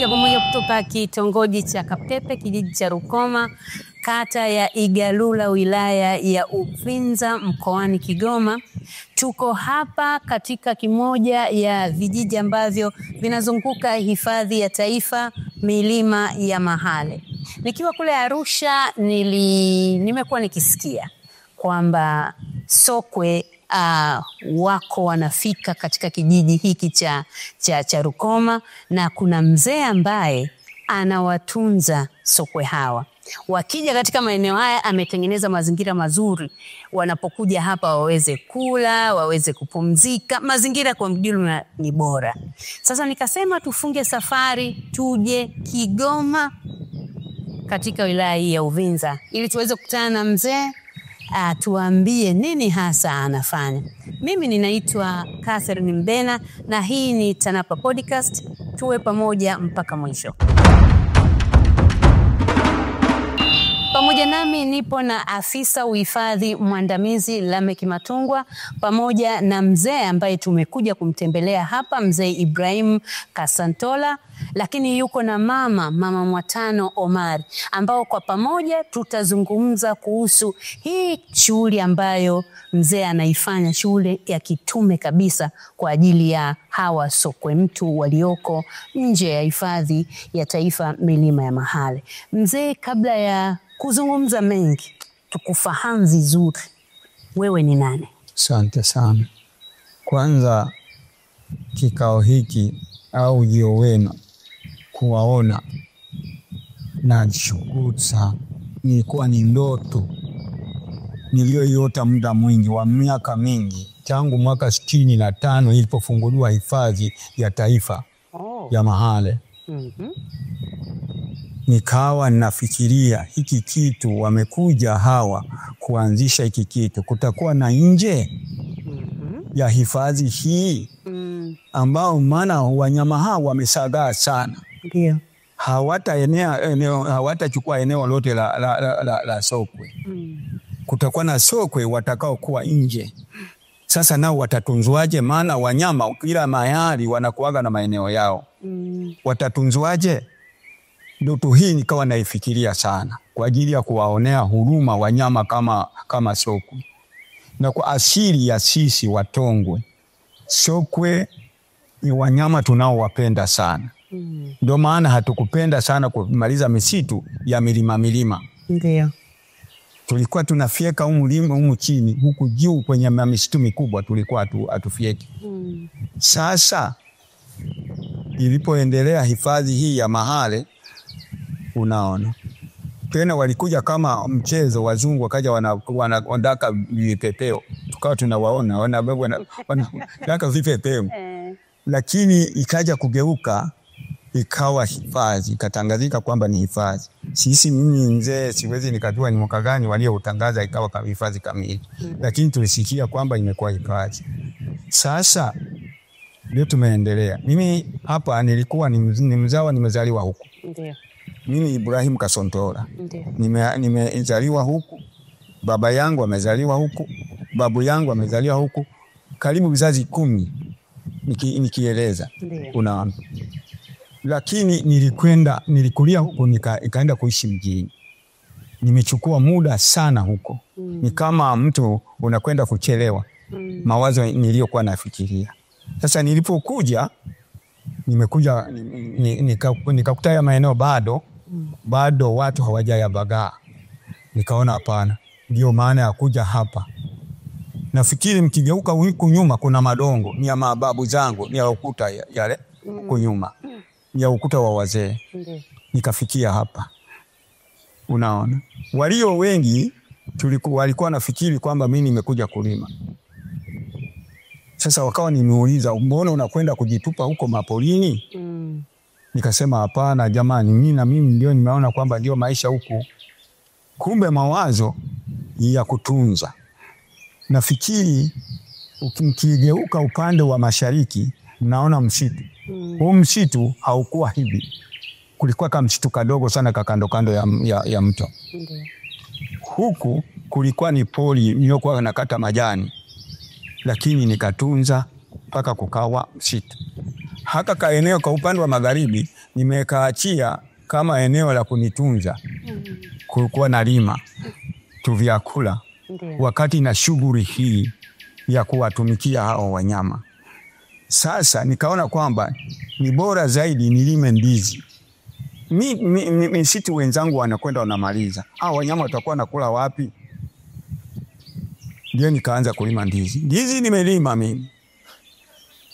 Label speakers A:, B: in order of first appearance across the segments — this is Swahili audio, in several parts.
A: moja kwa moja kutoka kitongoji cha Kapepe, kijiji cha Rukoma, kata ya Igalula, wilaya ya Uvinza, mkoani Kigoma. Tuko hapa katika kimoja ya vijiji ambavyo vinazunguka hifadhi ya taifa milima ya Mahale. Nikiwa kule Arusha nimekuwa nikisikia kwamba sokwe wako wanafika katika kijiji hiki cha Rukoma, na kuna mzee ambaye anawatunza sokwe hawa. Wakija katika maeneo haya ametengeneza mazingira mazuri, wanapokuja hapa waweze kula, waweze kupumzika, mazingira kwa mjumla ni bora. Sasa nikasema tufunge safari tuje Kigoma katika wilaya hii ya Uvinza ili tuweze kukutana na mzee tuambie nini hasa anafanya. Mimi ninaitwa Catherine Mbena na hii ni TANAPA Podcast. Tuwe pamoja mpaka mwisho. Pamoja nami nipo na afisa uhifadhi mwandamizi Lameck Matungwa pamoja na mzee ambaye tumekuja kumtembelea hapa, mzee Ibrahim Kasantola, lakini yuko na mama Mwatano Omari, ambao kwa pamoja tutazungumza kuhusu hii shughuli ambayo mzee anaifanya, shughuli ya kitume kabisa kwa ajili ya hawa sokwe mtu walioko nje ya hifadhi ya taifa milima ya Mahale. Mzee, kabla ya kuzungumza mengi, tukufahamu vizuri, wewe ni nani?
B: Asante sana. Kwanza kikao hiki au ujio wenu kuwaona na shukuru sana. Nilikuwa ni ndoto niliyoiota muda mwingi wa miaka mingi, tangu mwaka 65 ilipofunguliwa hifadhi ya taifa ya Mahale. Nikawa ninafikiria hiki kitu, wamekuja hawa kuanzisha hiki kitu, kutakuwa na nje ya hifadhi hii ambao maana wanyama hawa wamesagaa sana.
A: Ndio.
B: Hawatachukua eneo lote la sokwe. Kutakuwa na sokwe watakao kuwa nje. Sasa nao watatunzwaje? Maana wanyama kila mahali wanakuaga na maeneo yao. Watatunzwaje? Ndoto hii nikawa naifikiria sana kwa ajili ya kuwaonea huruma wanyama kama sokwe. Na kwa asili ya sisi Watongwe, sokwe ni wanyama tunaowapenda sana. Ndio maana hatukupenda sana kumaliza misitu ya milima.
A: Ndio.
B: Tulikuwa tunafyeka humu chini, huku juu kwenye misitu mikubwa tulikuwa atufyeki. Sasa ilipoendelea hifadhi hii ya Mahale, unaona tena walikuja kama mchezo, wazungu wakaja wanadaka vipepeo, tukawa tunawaona wanadaka vipepeo. Lakini ikaja kugeuka ikawa hifadhi, ikatangazika kwamba ni hifadhi. Mimi mzee siwezi nikajua ni mwaka gani walioutangaza ikawa kama hifadhi kamili, lakini tulisikia kwamba imekuwa hifadhi. Sasa ndio tumeendelea. Mimi hapa nilikuwa ni mzawa, nimezaliwa huku.
A: Ndio.
B: Mimi Ibrahim Kasantola. Nimezaliwa huku. Baba yangu amezaliwa huku. Babu yangu amezaliwa huku. Karibu vizazi 10 nikieleza. Unaona. Lakini nilikulia huku nikaenda kuishi mjini. Nimechukua muda sana huko. Ni kama mtu unakwenda kuchelewa mawazo niliyokuwa nafikiria. Sasa nilipokuja nikakutaya maeneo bado watu hawajayabagaa. Nikaona hapana, ndio maana ya kuja hapa. Nafikiri mkigeuka huku nyuma kuna madongo, ni ya mababu zangu, ni ya ukuta yale kunyuma, ni ya ukuta wa wazee. Nikafikia hapa. Unaona, walio wengi walikuwa nafikiri kwamba mimi nimekuja kulima. Sasa wakawa nimeuliza, mbona unakwenda kujitupa huko mapolini? Nikasema hapana jamani, mimi ndio nimeona kwamba ndio maisha huku. Kumbe mawazo ya kutunza. Nafikiri ukigeuka upande wa mashariki naona msitu. Huu msitu haukuwa hivi. Kulikuwa kama msitu kadogo sana kando ya mto. Huku kulikuwa ni poli niliyokuwa nakata majani. Lakini nikatunza mpaka kukawa msitu. Haka kaeneo kwa upande wa magharibi nimekaachia kama eneo la kunitunza, kulikuwa na lima tu vyakula wakati na shughuli hii ya kuwatumikia hao wanyama. Sasa nikaona kwamba ni bora zaidi nilime ndizi. Misitu wenzangu wanakwenda wanamaliza, hao wanyama watakuwa nakula wapi? Ndio nikaanza kulima ndizi. Ndizi nimelima mimi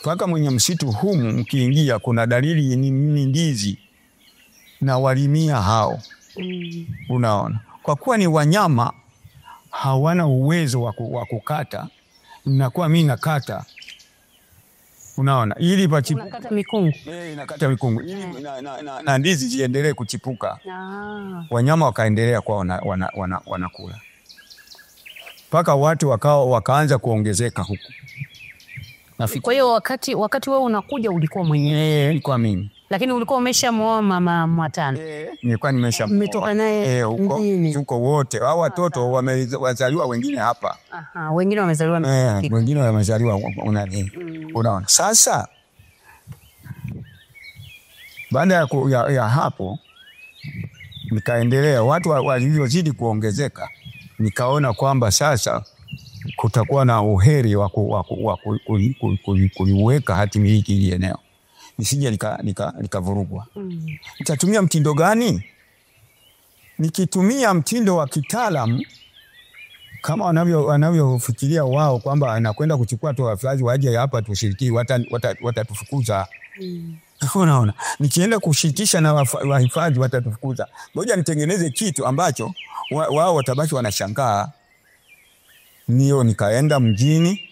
B: mpaka mwenye msitu humu mkiingia kuna dalili ni ndizi na walimia hao. Unaona, kwa kuwa ni wanyama hawana uwezo wa kukata, nakuwa mimi nakata. Unaona, ili
A: unakata mikungu.
B: Nakata mikungu ili na ndizi ziendelee kuchipuka. Wanyama wakaendelea kwa wanakula mpaka watu wakaanza kuongezeka huku.
A: Kwa hiyo wakati wewe unakuja ulikuwa mwenyewe?
B: Nilikuwa mimi.
A: Lakini ulikuwa umeshamuoa mama Mwatano?
B: Nilikuwa nimeshamuoa.
A: Mmetoka naye mjini?
B: Tuko wote. Hao watoto wamezaliwa wengine hapa.
A: Wengine wamezaliwa
B: wengine wamezaliwa unaona. Sasa baada ya hapo nikaendelea, watu waliozidi kuongezeka, nikaona kwamba sasa kutakuwa na uheri wa kuliweka hati miliki ili eneo nisije likavurugwa. Nitatumia mtindo gani? Nikitumia mtindo wa kitaalamu kama wanavyofikiria wao kwamba anakwenda kuchukua tu wafadhili waje hapa tushiriki, watatufukuza. Unaona, nikienda kushirikisha na wahifadhi watatufukuza. Ngoja nitengeneze kitu ambacho wao watabaki wanashangaa. Nio nikaenda mjini,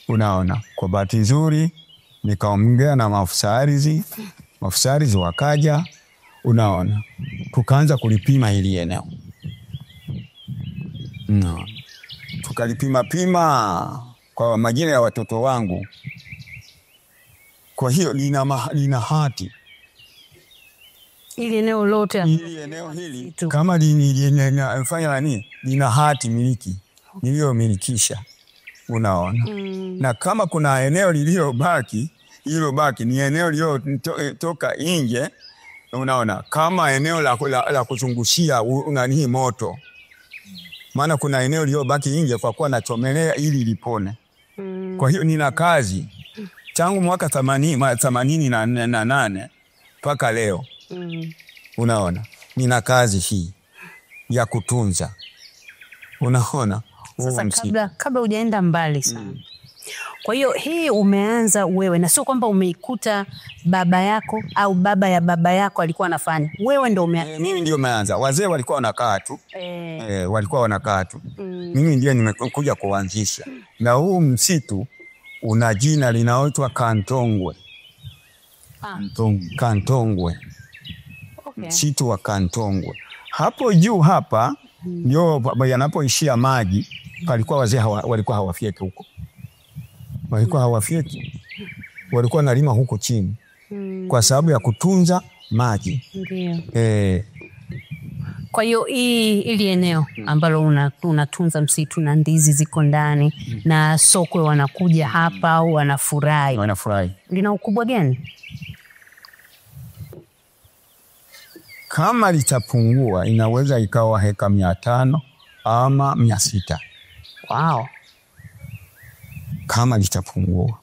B: unaona, kwa bahati nzuri nikaongea na maafisa ardhi wakaja, unaona, tukaanza kulipima hili eneo. Tukalipima kwa majina ya watoto wangu. Kwa hiyo lina hati
A: ili eneo lote,
B: eneo hili kama linafanya nini, lina hati miliki niliyomilikisha. Unaona, na kama kuna eneo lililobaki, hilo baki ni eneo lililotoka nje. Unaona, kama eneo la kuzungushia nani moto, maana kuna eneo lililobaki nje kwa kuwa nachomelea ili lipone. Kwa hiyo nina kazi tangu mwaka 88 mpaka leo. Unaona, nina kazi hii ya kutunza. Unaona.
A: Sasa kabla hujaenda mbali sana, kwa hiyo hii umeanza wewe, na sio kwamba umeikuta baba yako au baba ya baba yako alikuwa anafanya, wewe ndio umeanza?
B: Mimi ndio umeanza. Wazee walikuwa wanakaa tu. Walikuwa wanakaa tu. Mimi ndio nimekuja kuanzisha. Na huu msitu una jina linaitwa Kantongwe. Kantongwe. Msitu wa Kantongwe. Hapo juu hapa ndio yanapoishia maji, palikuwa wazee walikuwa hawafyeki huko. Walikuwa hawafyeki. Walikuwa nalima huko chini. Kwa sababu ya kutunza maji.
A: Ndio. Kwa hiyo ili eneo ambalo unatunza msitu na ndizi ziko ndani na sokwe wanakuja hapa au wanafurahi. Lina ukubwa gani?
B: Kama litapungua inaweza ikawa heka 500 ama 600.
A: Wow.
B: Kama litapungua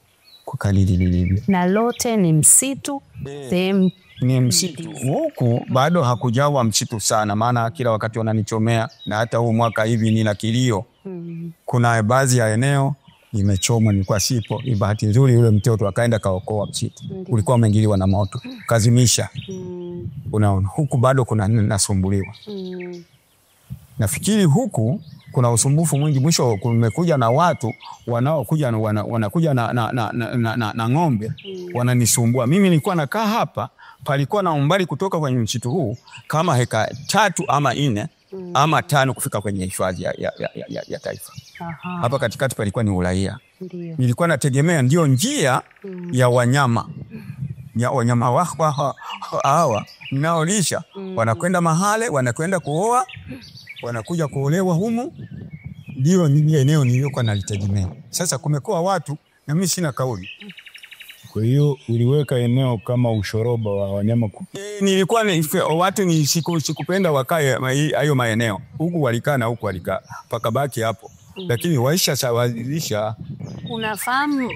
B: kwa kadiri lilivyo.
A: Na lote ni msitu, sehemu
B: ni msitu. Huku bado hakujawa msitu sana, maana kila wakati wananichomea, na hata huu mwaka hivi nina kilio. Kuna baadhi ya eneo imechoma, nilikuwa sipo. Bahati nzuri yule mtoto akaenda kaokoa msitu. Ulikuwa umeingiliwa na moto, kazimisha. Unaona, huku bado kuna nasumbuliwa. Nafikiri huku kuna usumbufu mwingi. Mwisho kumekuja na watu wanaokuja wanakuja na ng'ombe wananisumbua. Mimi nilikuwa nakaa hapa, palikuwa na umbali kutoka kwenye msitu huu kama heka 3 ama 4 ama 5 kufika kwenye hifadhi ya taifa. Hapa katikati palikuwa ni uraia. Nilikuwa nategemea ndio njia ya wanyama. Ya wanyama hawa ninaolisha wanakwenda mahali, wanakwenda kuoa, wanakuja kuolewa humu. Ndio eneo niliyokuwa nalitegemea. Sasa kumekuwa watu na mimi sina kauli.
C: Kwa hiyo uliweka eneo kama ushoroba wa wanyama
B: Nilikuwa watu sikupenda wakae hayo maeneo. Huku walikaa na huku walikaa. Pakabaki hapo. Lakini waisha sawazisha.
A: Unafahamu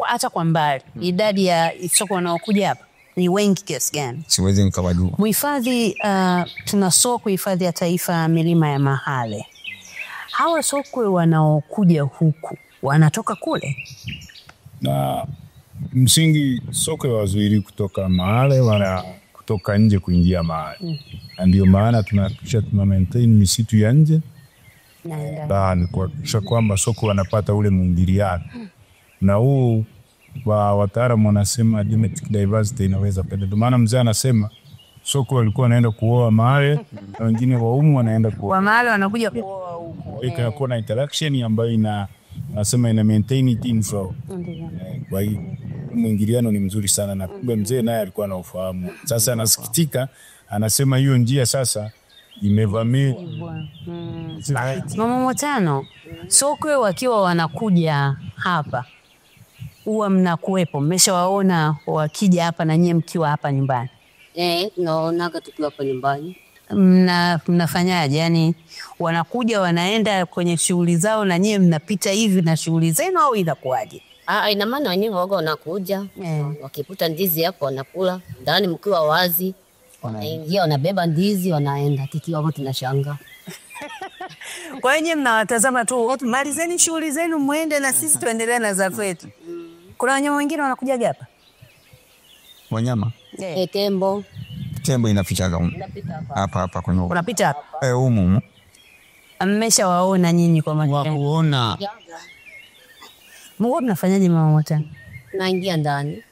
A: hata kwa mbali idadi ya sokwe wanaokuja hapa ni wengi kiasi gani?
B: Siwezi nikawajua.
A: Mhifadhi, tuna sokwe hifadhi ya taifa milima ya Mahale. Hawa sokwe wanaokuja huku wanatoka kule?
C: Na msingi sokwe wazuiri kutoka Mahale wala kutoka nje kuingia Mahale. Na ndio maana tunahakikisha tuna maintain misitu ya nje. Ni kuhakikisha kwamba sokwe wanapata ule mwingiliano. Na huu wataalamu wanasema genetic diversity inaweza penda. Ndio maana mzee anasema sokwe walikuwa wanaenda kuoa Mahale na wengine waumu wanaenda kuoa.
A: Wa Mahale wanakuja kuoa huko.
C: Ikakuwa na interaction ambayo nasema ina maintain it in flow. Kwa hiyo mwingiliano ni mzuri sana na kumbe mzee naye alikuwa na ufahamu. Sasa anasikitika, anasema hiyo njia sasa imevamiwa.
A: Mama Motano, sokwe wakiwa wanakuja hapa huwa mnakuwepo, mmeshawaona wakija hapa na nyie mkiwa hapa nyumbani?
D: Tunaonaga tukiwa hapa nyumbani.
A: Mnafanyaje? Yani wanakuja wanaenda kwenye shughuli zao na nyie mnapita hivi na shughuli zenu au inakuwaje?
D: Ina maana wenyewe waga wanakuja, wakiputa ndizi hapo wanakula, ndani mkiwa wazi, wanaingia wanabeba ndizi wanaenda, tukiwa hapo tunashanga.
A: Kwa hiyo nyie mnawatazama tu, malizeni shughuli zenu muende na sisi tuendelee na za kwetu. Kuna wanyama wengine wanakuja hapa?
B: Wanyama?
D: Tembo.
B: Tembo inafichaga hapa kwenye.
A: Unapita hapa?
B: Humu.
A: Mmeshawaona nyinyi kwa macho yenu?
B: Wakuona.
A: Mko mnafanyaje Mama Motano?
D: Naingia ndani.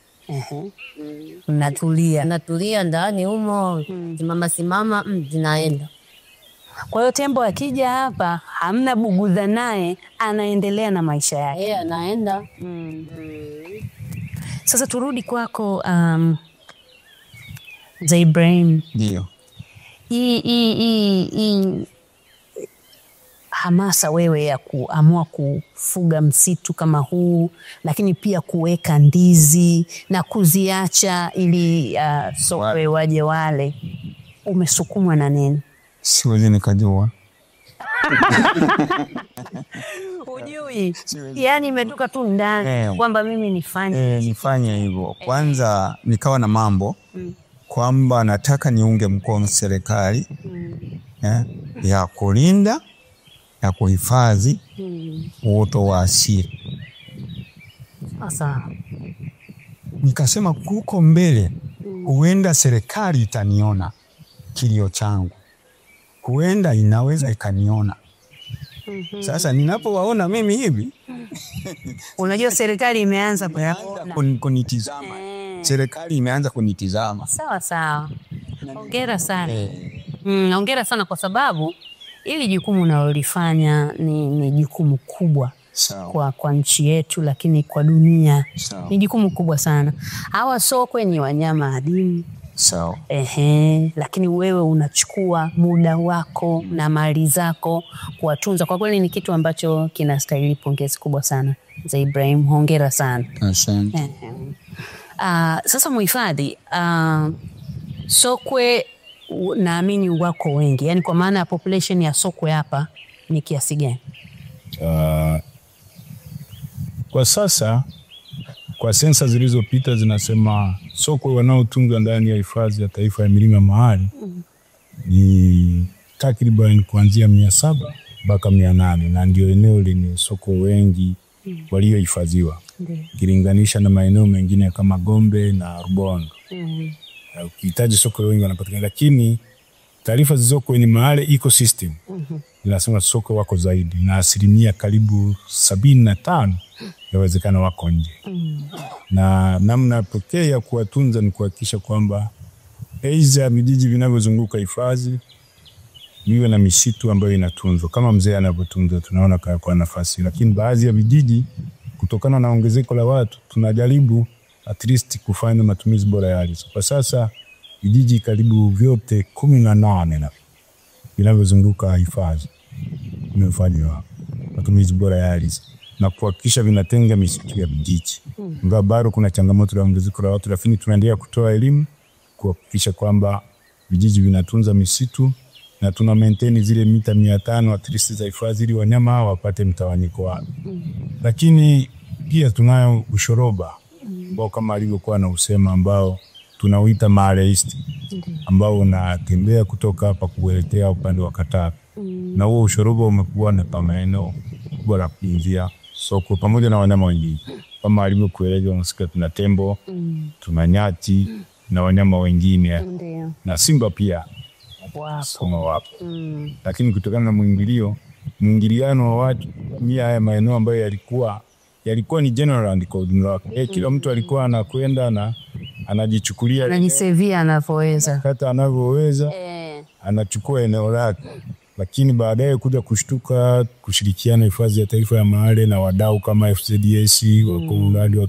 A: Natulia
D: ndani humo, simama zinaenda.
A: Kwa hiyo tembo akija hapa hamna buguza naye, anaendelea na maisha yake.
D: Anaenda.
A: Sasa turudi kwako Mzee Ibrahim.
B: Ndio.
A: Hii hamasa wewe ya kuamua kufuga msitu kama huu, lakini pia kuweka ndizi na kuziacha ili sokwe waje wale, umesukumwa na nini?
B: Siwezi nikajua.
A: Ujui? Yani imetoka tu ndani kwamba mimi nifanye
B: hivyo. Kwanza nikawa na mambo kwamba nataka niunge mkono serikali ya kulinda, ya kuhifadhi uoto wa asili.
A: Sasa
B: nikasema huko mbele huenda serikali itaniona kilio changu. Huenda inaweza ikaniona. Sasa ninapowaona mimi hivi
A: unajua serikali imeanza
B: kunitizama. Serikali imeanza kunitizama.
A: Sawa. Hongera sana. Hongera sana kwa sababu ili jukumu unalolifanya ni jukumu kubwa kwa nchi yetu, lakini kwa dunia ni jukumu kubwa sana. Hawa sokwe ni wanyama adimu. Lakini wewe unachukua muda wako na mali zako kuwatunza. Kwa kweli ni kitu ambacho kinastahili pongezi kubwa sana. Mzee Ibrahim, hongera sana.
B: Asante.
A: Sasa mhifadhi, sokwe naamini wako wengi, yani kwa maana ya population ya sokwe hapa ni kiasi gani?
C: Kwa sasa kwa sensa zilizopita zinasema sokwe wanaotunzwa ndani ya hifadhi ya taifa ya milima Mahale ni takriban kuanzia 700 mpaka 800, na ndio eneo lenye sokwe wengi waliohifadhiwa kilinganisha na maeneo mengine kama Gombe na Rubondo. Ukihitaji sokwe wengi wanapatikana, lakini taarifa zilizo kwenye Mahale ecosystem zinasema sokwe wako zaidi, na asilimia karibu 75 yawezekana wako nje. Na namna pekee ya kuwatunza ni kuhakikisha kwamba aidha vijiji vinavyozunguka hifadhi viwe na misitu ambayo inatunzwa kama mzee anavyotunza, tunaona kwa nafasi. Lakini baadhi ya vijiji kutokana na ongezeko la watu tunajaribu at least kufanya matumizi bora ya ardhi. Kwa sasa vijiji karibu vyote 18 na vinavyozunguka hifadhi vimefanywa matumizi bora ya ardhi. na kuhakikisha vinatenga misitu ya vijiji. Ingawa bado kuna changamoto ya ongezeko la watu, lakini tunaendelea kutoa elimu kuhakikisha kwamba vijiji vinatunza misitu na tuna maintain zile mita 500 at least za hifadhi ili wanyama wapate mtawanyiko wao. Lakini pia tunayo ushoroba ambao kama alivyokuwa na usema ambao tunauita Mare East, ambao unatembea kutoka hapa kuelekea upande wa Katavi. Na huo ushoroba umekuwa na maeneo bora kuingia soko pamoja na wanyama wengine. Kama alivyokueleza unasikia tuna tembo, tuna nyati na wanyama wengine. Na simba pia wapo. Lakini kutokana na mwingiliano wa watu haya maeneo ambayo yalikuwa ni general code. Kila mtu alikuwa anakwenda na anajichukulia
A: anajisevia anavyoweza.
C: Kata anavyoweza. Anachukua eneo lake. Lakini baadaye kuja kushtuka kushirikiana hifadhi ya taifa ya Mahale na wadau kama FZDS wako mradi wa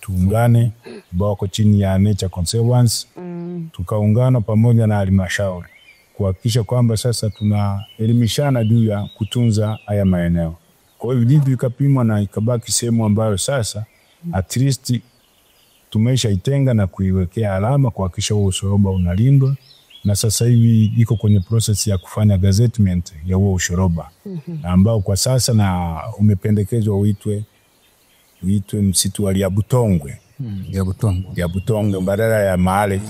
C: tuungane ambao wako chini ya Nature Conservancy. Tukaungana pamoja na halmashauri kuhakikisha kwamba sasa tunaelimishana juu ya kutunza haya maeneo. Kwa hiyo vijiji vikapimwa na ikabaki sehemu ambayo sasa at least tumeshaitenga na kuiwekea alama kuhakikisha huo ushoroba unalindwa. Na sasa hivi iko kwenye process ya kufanya gazettement ya huo ushoroba ambao kwa sasa na umependekezwa uitwe msitu wa Liabutongwe. Liabutongwe badala ya Mahale.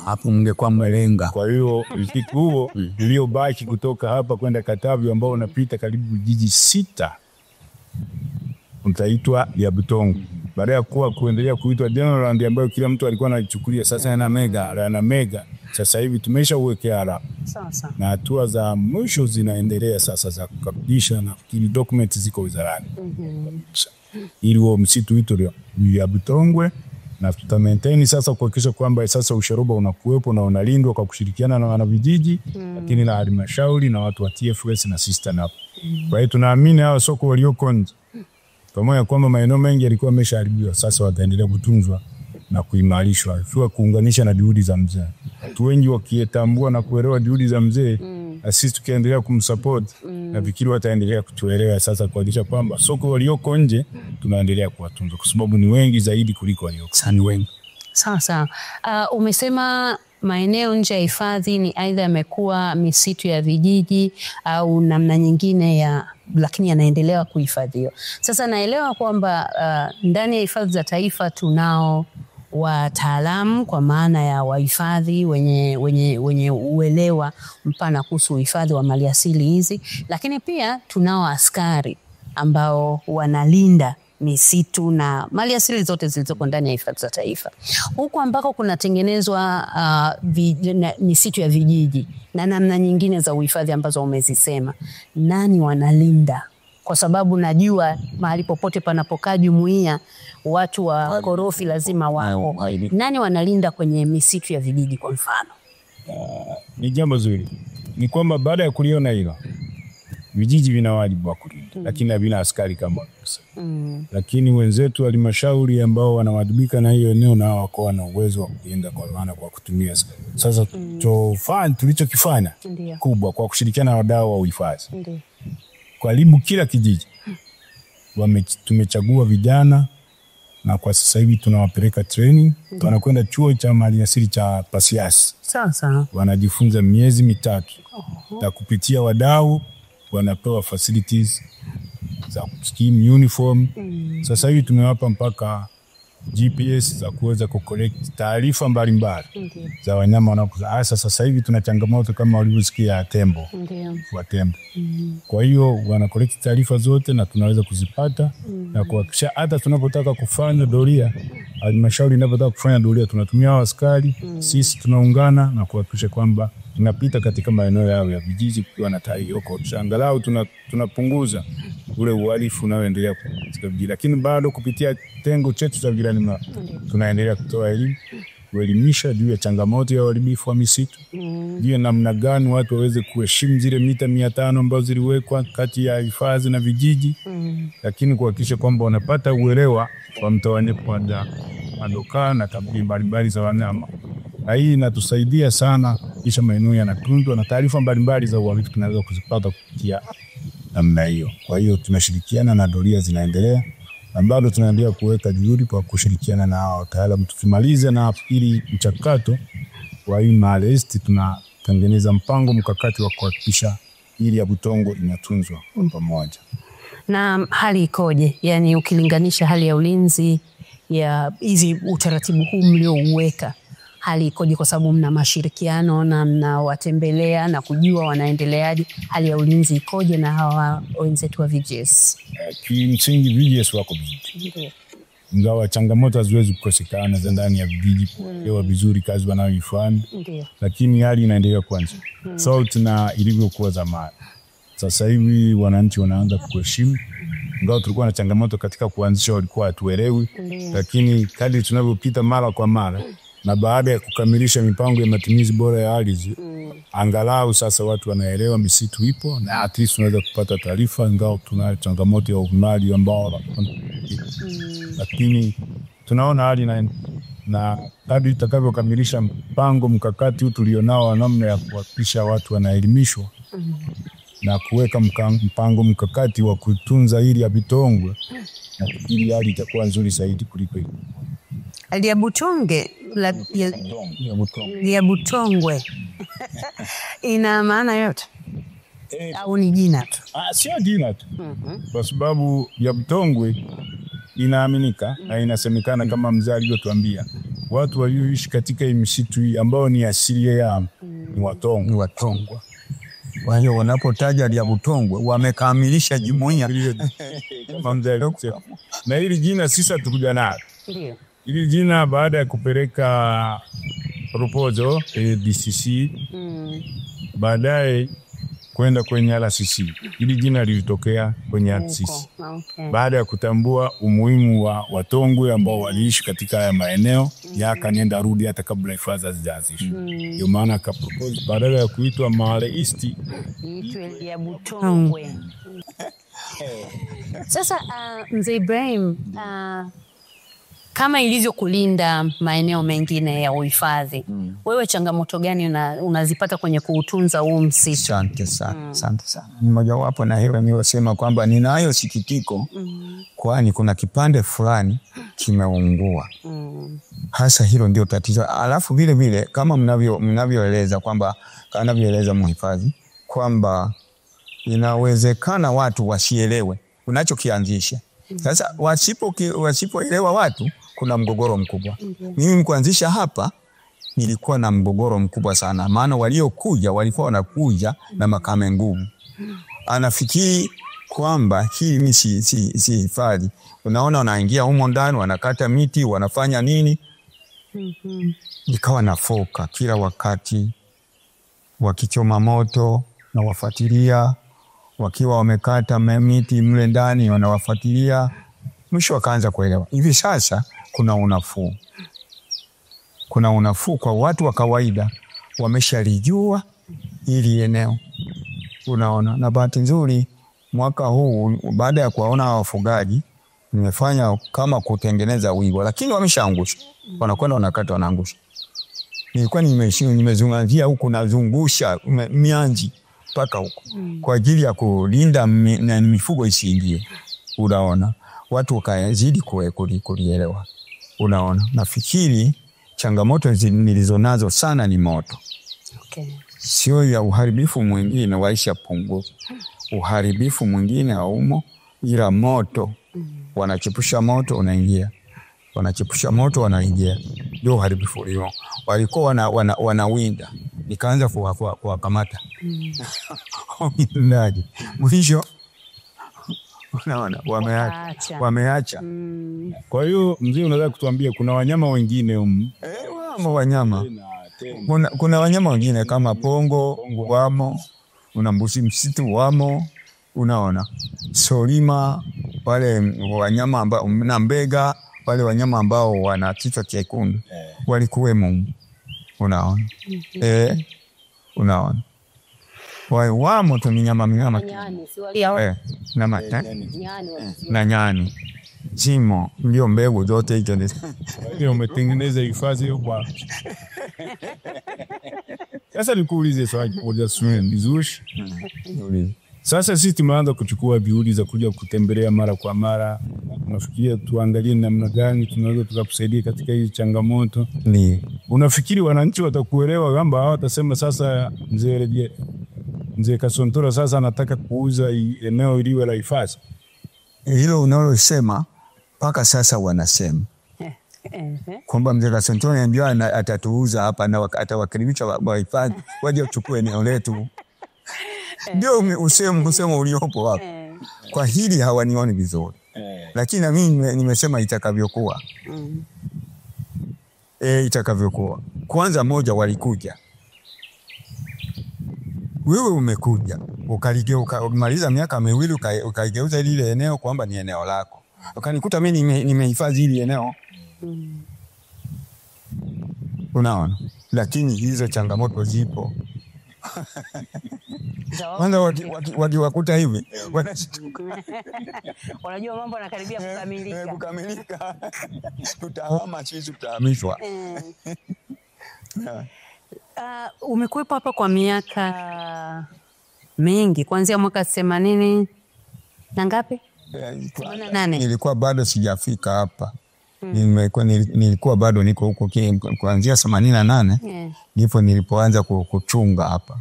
B: Hapo mngekuwa Mwelenga.
C: Kwa hiyo msitu huo uliobaki kutoka hapa kwenda Katavi ambao unapita karibu vijiji 6 utaitwa Liabutongwe. Baada ya kuendelea kuitwa General ambayo kila mtu alikuwa anachukulia sasa yana mega. Sasa hivi tumeshauwekea alama.
A: Sasa.
C: Na hatua za mwisho zinaendelea sasa za kukamilisha na kile document ziko wizarani. Ili huo msitu wetu ya Butongwe na tutamaintain sasa kuhakikisha kwamba sasa ushoroba unakuwepo na unalindwa kwa kushirikiana na wanavijiji, lakini na halmashauri na watu wa TFS na sister hapo. Kwa hiyo tunaamini hao soko walioko nje pamoja kwamba maeneo mengi yalikuwa yameshaharibiwa sasa wataendelea kutunzwa na kuimarishwa kwa kuunganisha na juhudi za mzee. Watu wengi wakietambua na kuelewa juhudi za mzee, sisi tukiendelea kumsupport na fikiri wataendelea kutuelewa sasa kuhakikisha kwamba soko walioko nje tunaendelea kuwatunza kwa sababu ni wengi zaidi kuliko walioko.
B: Sana wengi.
A: Sasa umesema maeneo nje ya hifadhi ni aidha yamekuwa misitu ya vijiji au namna nyingine lakini yanaendelea kuhifadhiwa. Sasa naelewa kwamba ndani ya hifadhi za taifa tunao wataalamu kwa maana ya wahifadhi wenye uelewa mpana kuhusu uhifadhi wa maliasili hizi, lakini pia tunao askari ambao wanalinda misitu na maliasili zote zilizoko ndani ya hifadhi za taifa. Huko ambako kunatengenezwa misitu ya vijiji na namna nyingine za uhifadhi ambazo umezisema, nani wanalinda? Kwa sababu najua mahali popote panapokaa jumuiya watu wa korofi lazima wako. Nani wanalinda kwenye misitu ya vijiji kwa mfano?
C: Ni jambo zuri. Ni kwamba baada ya kuliona hilo vijiji vina wajibu wa kulinda, lakini havina askari kama lakini wenzetu halmashauri ambao wanawajibika na hiyo eneo na wako na uwezo wa kulinda kwa maana kwa kutumia. Sasa tulichokifanya kubwa kwa kushirikiana na wadau wa uhifadhi. Karibu kila kijiji tumechagua vijana na kwa sasa hivi tunawapeleka training. Wanakwenda chuo cha maliasili cha Pasiansi.
A: Sasa
C: wanajifunza miezi 3 na kupitia wadau wanapewa facilities za scheme uniform. Sasa hivi tumewapa mpaka GPS za kuweza kucollect taarifa mbalimbali za wanyama wanaokuza. Sasa hivi tuna changamoto kama walivyosikia tembo. Wa tembo. Kwa hiyo wana collect taarifa zote na tunaweza kuzipata na kuhakikisha hata tunapotaka kufanya doria, halmashauri inapotaka kufanya doria tunatumia askari, sisi tunaungana na kuhakikisha kwamba tunapita katika maeneo yao ya vijiji kwa na taarifa. Angalau tunapunguza ule uhalifu unaoendelea katika vijiji, lakini bado kupitia tengo chetu za jirani tunaendelea kutoa elimu, kuelimisha juu ya changamoto ya uharibifu wa misitu, juu ya namna gani watu waweze kuheshimu zile mita 500 ambazo ziliwekwa kati ya hifadhi na vijiji, lakini kuhakikisha kwamba wanapata uelewa wa mtawanyiko wa madoka na tabia mbalimbali za wanyama. Na hii inatusaidia sana kisha maeneo yanatunzwa na taarifa mbalimbali za uhalifu tunaweza kuzipata kupitia namna hiyo. Kwa hiyo tunashirikiana na doria zinaendelea na bado tunaendelea kuweka juhudi kwa kushirikiana na wataalamu. Tukimaliza na ili mchakato wa hii malezi, tunatengeneza mpango mkakati wa kuhakikisha ili ya Butongo inatunzwa pamoja.
A: Na hali ikoje? Yani ukilinganisha hali ya ulinzi ya hizi utaratibu huu mliouweka, hali ikoje? Kwa sababu mna mashirikiano na mnawatembelea na kujua wanaendeleaje. Hali ya ulinzi ikoje na hawa wenzetu wa VGS?
C: Kimsingi VGS wako vizuri. Ingawa changamoto haziwezi kukosekana za ndani ya vijiji kuelewa vizuri kazi wanayoifanya. Lakini hali inaendelea kwanza. So tuna ilivyokuwa zamani. Sasa hivi wananchi wanaanza kuheshimu. Ingawa tulikuwa na changamoto katika kuanzisha, walikuwa hatuelewi. Lakini kadri tunavyopita mara kwa mara na baada ya kukamilisha mipango ya matumizi bora ya ardhi, angalau sasa watu wanaelewa misitu ipo na at least tunaweza kupata taarifa. Ingawa tuna changamoto ya uvunaji ambao lakini tunaona hali na kadri tutakavyokamilisha mpango mkakati huu tulionao wa namna ya kuhakikisha watu wanaelimishwa na kuweka mpango mkakati wa kutunza hili ya Butongo, na ili hali itakuwa nzuri zaidi kuliko hili.
A: Hali ya Butonge ya Butongwe ina maana yote au ni jina tu?
C: Sio jina tu. Kwa sababu ya Butongwe inaaminika na inasemekana kama mzee alivyotuambia, watu walioishi katika misitu hii ambao ni asili yao ni Watongwa.
B: Kwa hiyo wanapotaja ya Butongwe wamekamilisha jumuiya.
C: Na hili jina sisi tukuja nalo. Ndio. Hili jina baada ya kupeleka proposal DCC, baadaye kwenda kwenye RCC. Hili jina lilitokea kwenye RCC. Baada ya kutambua umuhimu wa Watongwe ambao waliishi katika haya maeneo, yaka nenda rudi hata kabla hifadhi hazijaanzishwa. Ndio maana ka propose badala ya kuitwa Mahale East
A: itwe ya Butongwe. Sasa Mzee Ibrahim, kama ilivyo kulinda maeneo mengine ya uhifadhi, wewe changamoto gani unazipata kwenye kuutunza huu msitu?
B: Asante sana. Asante sana. Mmoja wapo na hiyo nimesema kwamba ninayo sikitiko, kwani kuna kipande fulani kimeungua. Hasa hilo ndio tatizo. Alafu vile vile kama mnavyoeleza kwamba kanavyoeleza mhifadhi kwamba inawezekana watu wasielewe unachokianzisha. Sasa wasipoelewa watu, kuna mgogoro mkubwa. Mimi kuanzisha hapa nilikuwa na mgogoro mkubwa sana, maana waliokuja walikuwa wanakuja na makame ngumu. Anafikiri kwamba hii si hifadhi. Unaona wanaingia humo ndani, wanakata miti, wanafanya nini? Nikawa nafoka kila wakati, wakichoma moto na wafuatilia, wakiwa wamekata miti mle ndani wanawafuatilia. Mwisho wakaanza kuelewa. Hivi sasa kuna unafuu. Kuna unafuu kwa watu wa kawaida, wameshalijua ili eneo. Unaona, na bahati nzuri mwaka huu baada ya kuwaona wafugaji nimefanya kama kutengeneza wigo, lakini wameshaangusha. Wanakwenda wanakata wanaangusha. Nilikuwa nimezungazia huku nazungusha mianzi mpaka huko kwa ajili ya kulinda mifugo isiingie. Unaona, watu wakazidi kulielewa. Unaona, nafikiri changamoto nilizonazo sana ni moto. Sio ya uharibifu mwingine waisha punguza. Uharibifu mwingine haumo, ila moto. Wanachepusha moto unaingia. Wanachepusha moto wanaingia. Ndio uharibifu ulio. Walikuwa wanawinda. Nikaanza kuwakamata. Ndaje. Mwisho unaona wameacha.
C: Kwa hiyo mzee, unaweza kutuambia kuna wanyama wengine
B: wanyama. Kuna wanyama wengine kama pongo wamo, una mbuzi msitu wamo, unaona. Solima, wale wanyama ambao na mbega, wale wanyama ambao wana kichwa chekundu walikuwemo. Unaona. Unaona. Wamo tu nyama na nyani. Zimo ndio mbegu zote hizo.
C: Ndio umetengeneza hifadhi hiyo kwa. Sasa nikuulize swali moja vizuri. Sasa sisi tumeanza kuchukua juhudi za kuja kutembelea mara kwa mara. Unafikiria tuangalie namna gani tunaweza tukakusaidia katika hii changamoto? Unafikiri wananchi watakuelewa kwamba hawatasema sasa mzee Kasontora sasa anataka kuuza eneo iliwe la hifadhi?
B: Hilo unalosema mpaka sasa wanasema kwamba mzee Kasontora ndio atatuuza hapa na atawakaribisha wahifadhi waje kuchukua eneo letu. Ndio usemo uliopo hapa. Kwa hili hawanioni vizuri. Lakini na mimi nimesema itakavyokuwa. Itakavyokuwa. Kwanza moja walikuja. Wewe umekuja, ukamaliza miaka miwili ukaigeuza ile eneo kwamba ni eneo lako. Ukanikuta mimi nimehifadhi ile eneo. Unaona? Lakini hizo changamoto zipo. Kwanza wakiwakuta hivi
A: wanajua mambo yanakaribia kukamilika.
B: Tutahama sisi, tutahamishwa.
A: Umekuwepo hapa kwa miaka mingi, kuanzia mwaka 80 na ngapi? 88.
B: Nilikuwa bado sijafika hapa. Nilikuwa bado niko huko kuanzia 88. Ndipo nilipoanza kuchunga hapa.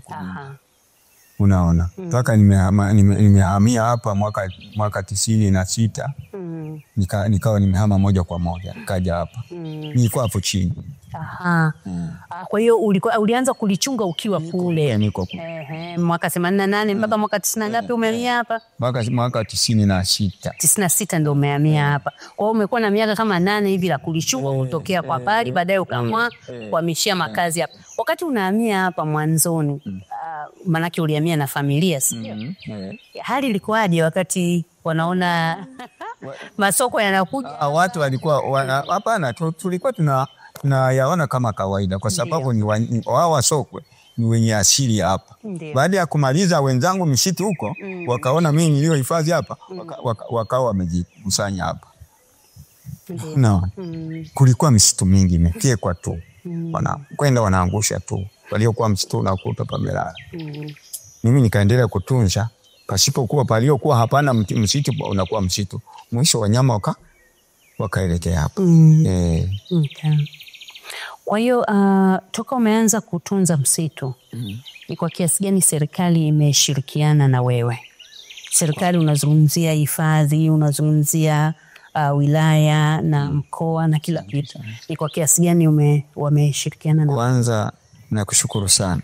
B: Unaona? Mpaka nimehamia hapa mwaka 96. Nikawa nimehama moja kwa moja nikaja hapa. Nilikuwa hapo chini.
A: Kwa hiyo ulianza kulichunga ukiwa kule.
B: Niko
A: mwaka 88 mpaka mwaka 90 ngapi umehamia hapa?
B: Mwaka 96.
A: 96 ndio umehamia hapa. Kwa hiyo umekuwa na miaka kama 8 hivi la kulichunga kutokea kwa pale, baadaye ukaamua kuhamishia makazi hapa. Wakati unahamia hapa mwanzoni, manake ulihamia na familia, sio? Hali ilikuwaje wakati wanaona masoko yanakuja?
B: Watu walikuwa hapana, tulikuwa tunayaona kama kawaida kwa sababu ni wao wasokwe ni wenye asili hapa. Baada ya kumaliza wenzangu misitu huko, wakaona mimi niliohifadhi hapa, wakawa wamejikusanya hapa. Kulikuwa misitu mingi imefyekwa tu. Kwenda wanaangusha tu. Waliokuwa msitu na kuta pamelala. Mimi nikaendelea kutunza pasipokuwa paliokuwa hapana msitu unakuwa msitu. Mwisho wanyama wakaelekea hapa.
A: Kwa hiyo toka umeanza kutunza msitu, ni kwa kiasi gani serikali imeshirikiana na wewe? Serikali unazungumzia hifadhi, unazungumzia wilaya na mkoa na kila kitu. Ni kwa kiasi gani wameshirikiana na wewe?
B: Kwanza nakushukuru sana.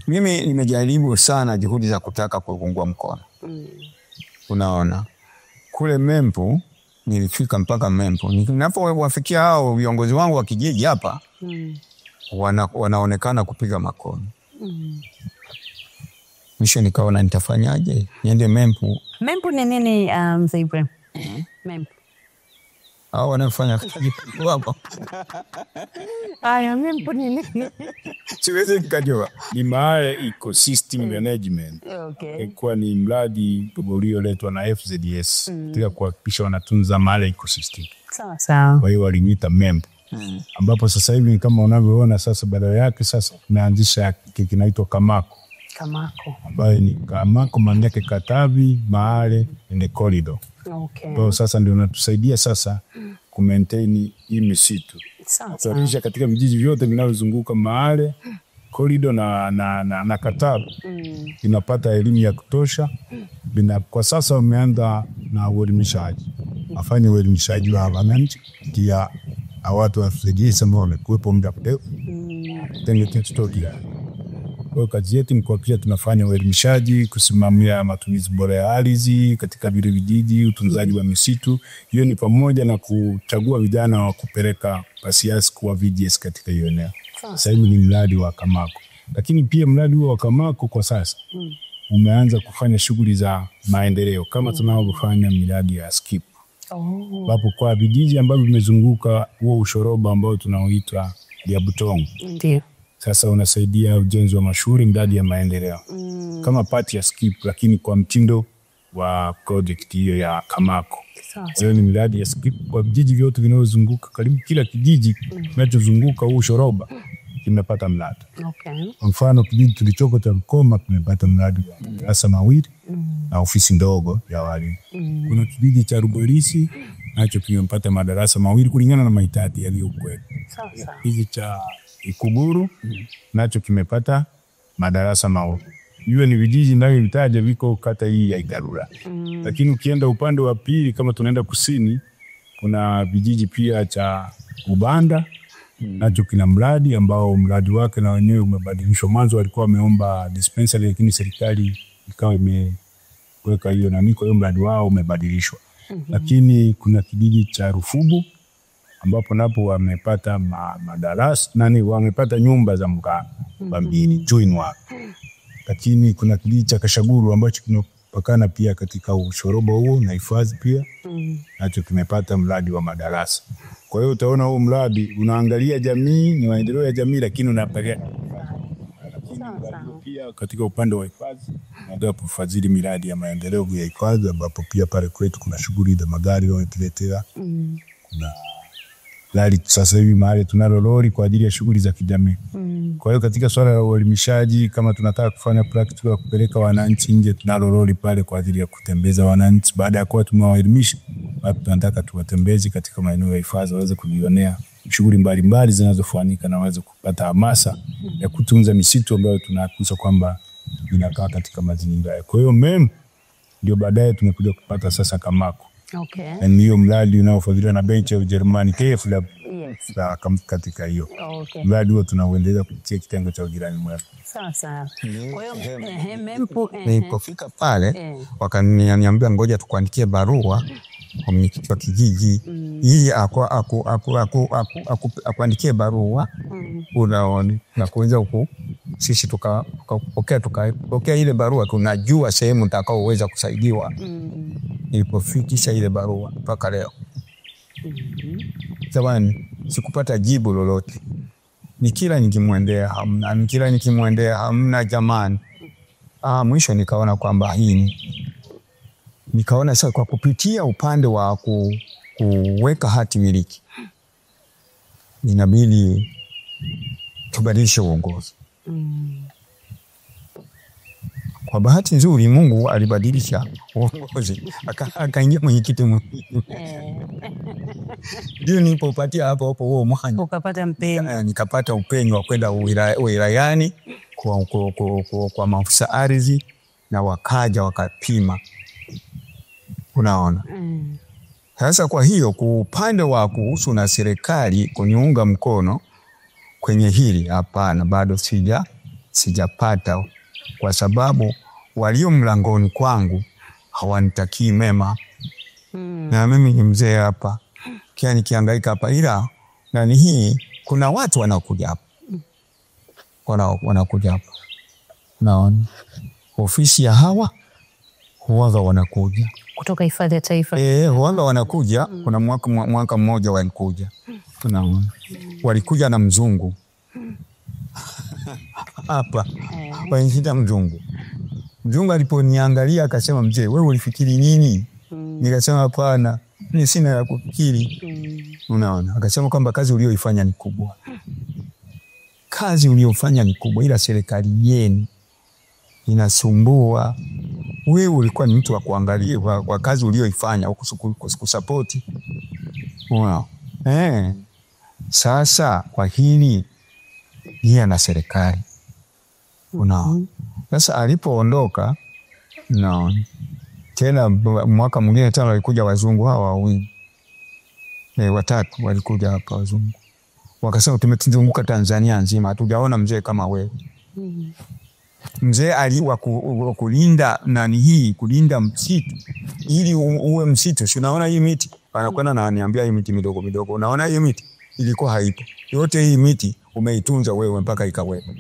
B: Mimi nimejaribu sana juhudi za kutaka kuungwa mkono. Unaona? Kule Mempu nilifika mpaka Mempu. Ninapowafikia hao viongozi wangu wa kijiji hapa, wanaonekana kupiga makono. Mwisho nikaona nitafanyaje? Niende Mempu.
A: Mempu ni nini mzee Ibrahim? Mempu.
B: Hao wanafanya kazi hapo.
A: Mempu ni nini?
B: Siwezi nikajua.
C: Ni Mahale Ecosystem Management. Kwa ni mradi ulioletwa na FZDS ili kuhakikisha wanatunza Mahale Ecosystem.
A: Sawa.
C: Kwa hiyo waliniita Mempu. Ambapo sasa hivi kama unavyoona sasa badala yake sasa tumeanzisha kinaitwa Kamako. Ambayo ni Kamako maana yake Katavi, Mahale and Corridor. Kwa sasa ndio unatusaidia sasa kumaintain hii misitu. Sawa. Katika vijiji vyote vinavyozunguka Mahale, Corridor na Katavi. Inapata elimu ya kutosha. Kwa sasa wameanza na uelimishaji. Afanye uelimishaji wa wananchi kia watu wa FZDS ambao wamekuwepo muda mrefu. Kwa kazi yetu ni kuhakikisha tunafanya uelimishaji, kusimamia matumizi bora ya ardhi katika vile vijiji, utunzaji wa misitu. Hiyo ni pamoja na kuchagua vijana wa kupeleka pasiasi kwa VGS katika hiyo eneo. Sasa hivi ni mradi wa Kamako. Lakini pia mradi wa Kamako kwa sasa umeanza kufanya shughuli za maendeleo kama tunavyofanya miradi ya skip. Wapo kwa vijiji ambavyo vimezunguka huo ushoroba ambao tunaoitwa Diabutongo.
A: Ndio.
C: Sasa unasaidia ujenzi wa mashule, miradi ya maendeleo. Kama part ya skip lakini kwa mtindo wa project hiyo ya Kamako. Hiyo ni miradi ya skip kwa vijiji vyote vinavyozunguka, karibu kila kijiji kinachozunguka huo ushoroba kimepata mradi.
A: Okay.
C: Kwa mfano kijiji tulichoko cha Rukoma kimepata mradi wa madarasa mawili na ofisi ndogo ya walimu. Kuna kijiji cha Rugolisi nacho kimepata madarasa mawili kulingana na mahitaji yaliyokuwepo.
A: Sasa.
C: Kijiji cha Ikuguru nacho kimepata madarasa mawili. Hiyo ni vijiji ninavyotaja viko kata hii ya Igalula. Lakini ukienda upande wa pili kama tunaenda kusini, kuna vijiji pia cha Ubanda nacho kina mradi ambao mradi wake na wenyewe umebadilishwa. Mwanzo walikuwa wameomba dispensary lakini serikali ikawa imeweka hiyo na miko, hiyo mradi wao umebadilishwa. Lakini kuna kijiji cha Rufubu ambapo napo wamepata madarasa wamepata nyumba za mkaa mbili join work. Lakini kuna kijiji cha Kashaguru ambacho kinapakana pia katika ushorobo huo na hifadhi pia nacho kimepata mradi wa madarasa. Kwa hiyo utaona huu mradi unaangalia jamii, ni maendeleo ya jamii, lakini unapeleka pia katika upande wa hifadhi ndio kufadhili miradi ya maendeleo ya hifadhi, ambapo pia pale kwetu kuna shughuli za magari wametuletea. Kuna lari sasa hivi mahali tunalo lori kwa ajili ya shughuli za kijamii. Kwa hiyo katika swala la uelimishaji, kama tunataka kufanya practical ya kupeleka wananchi nje, tunalo lori pale kwa ajili ya kutembeza wananchi. Baada ya kuwa tumewaelimisha, tunataka tuwatembeze katika maeneo ya hifadhi waweze kujionea shughuli mbalimbali zinazofanyika na waweze kupata hamasa ya kutunza misitu ambayo tunakusa kwamba inakaa katika mazingira. Kwa hiyo ndio baadaye tumekuja kupata sasa Kamako.
A: Okay.
C: Na hiyo mradi unaofadhiliwa na benki ya Ujerumani KfW. Yes. Katika hiyo. Okay. Mradi huo tunauendeleza kupitia kitengo cha ujirani mwema.
A: Sawa. Kwa hiyo
B: nilipofika pale wakaniambia ngoja tukuandikie barua kwa mwenyekiti wa kijiji hii akuandikie barua unaona na kuanza huko sisi tukapokea ile barua, tunajua sehemu utakaoweza kusaidiwa. Nilipofikisha ile barua mpaka leo zamani sikupata jibu lolote. Nikila nikimwendea hamna jamani. Mwisho nikaona kwamba nikaona sasa kwa kupitia upande wa kuweka hati miliki inabidi tubadilishe uongozi. Kwa bahati nzuri Mungu alibadilisha uongozi, akaingia mwenyekiti mwingine. Ndio nilipopatia hapo huo mwanya.
A: Ukapata mpenyo.
B: Nikapata upenyo wa kwenda wilayani kwa maafisa ardhi na wakaja wakapima. Unaona? Sasa kwa hiyo kwa upande wa kuhusu na serikali kuniunga mkono kwenye hili, hapana, bado sijapata, kwa sababu walio mlangoni kwangu hawanitakii mema. Na mimi ni mzee hapa, kia nikihangaika hapa, ila nani hii kuna watu wanakuja hapa. Wanakuja hapa. Naona ofisi ya hawa huwaga wanakuja
A: kutoka hifadhi ya taifa.
B: Huwaga wanakuja. Kuna mwaka mmoja walikuja. Tunaona walikuja na mzungu hapa. Waingia mzungu aliponiangalia akasema, mzee wewe ulifikiri nini? Nikasema hapana, mimi sina ya kufikiri. Unaona, akasema kwamba kazi ulioifanya ni kubwa. Kazi uliofanya ni kubwa, ila serikali yenu inasumbua. Wewe ulikuwa ni mtu wa kuangalia kwa kazi ulioifanya kusupport. Wow. Sasa kwa hili yeye na serikali. Unaona. Sasa alipoondoka tena mwaka mwingine tena walikuja wazungu hawa wawili. Watatu walikuja hapa wazungu. Wakasema tumetuzunguka Tanzania nzima hatujaona mzee kama wewe. Mzee aliwa kulinda kulinda msitu ili uwe msitu. Si unaona hii miti? Anakwenda na ananiambia hii miti midogo midogo. Unaona hii miti ilikuwa haipo. Yote hii miti umeitunza wewe mpaka ikawepo.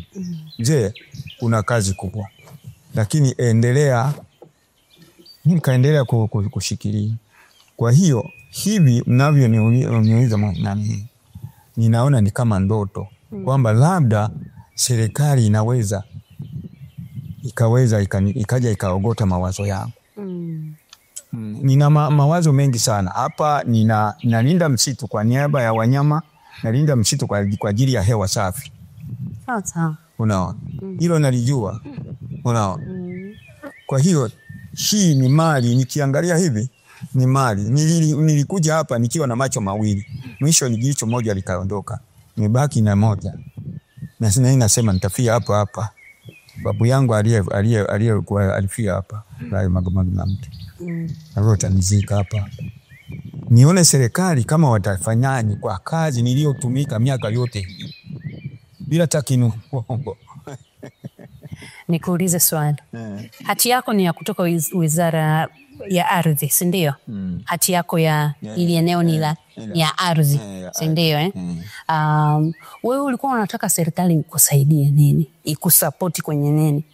B: Mzee una kazi kubwa. Lakini endelea. Nikaendelea kushikilia. Kwa hiyo hivi mnavyoniuliza nani, ninaona ni kama ndoto kwamba labda serikali ikaja ikaogota mawazo yangu. Nina mawazo mengi sana hapa. Ninalinda msitu kwa niaba ya wanyama, nalinda msitu kwa ajili ya hewa safi.
A: Sasa
B: Unaona, hilo nalijua. Unaona, kwa hiyo hii ni mali. Nikiangalia hivi ni mali. Nilikuja hapa nikiwa na macho mawili, mwisho jicho moja likaondoka, nimebaki na moja, na sina nasema nitafia hapa hapa. Babu yangu alifia hapa na mti arota nizika hapa. Nione serikali kama watafanyaje kwa kazi niliyotumika miaka yote hii bila takinu.
A: Nikuulize swali. Hati yako ni ya kutoka Wizara ya Ardhi, si ndio? Hati yako ya ili eneo ni ya ardhi, si ndio? Wewe ulikuwa unataka serikali ikusaidie nini? Ikusapoti kwenye nini?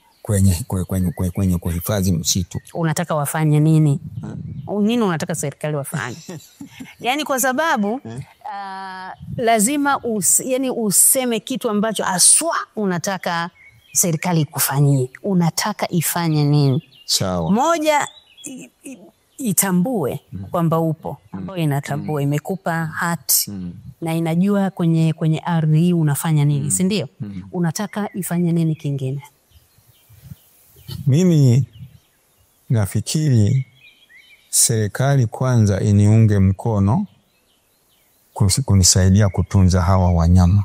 B: Kwenye kuhifadhi msitu.
A: Unataka wafanye nini? Nini unataka serikali wafanye? Yani kwa sababu lazima useme kitu ambacho aswa unataka serikali ikufanyie. Unataka ifanye nini?
B: Sawa.
A: Moja, itambue kwamba upo, ambayo inatambua, imekupa hati na inajua kwenye ardhi hii unafanya nini, si ndio? Unataka ifanye nini kingine?
B: Mimi nafikiri serikali kwanza iniunge mkono kunisaidia kutunza hawa wanyama.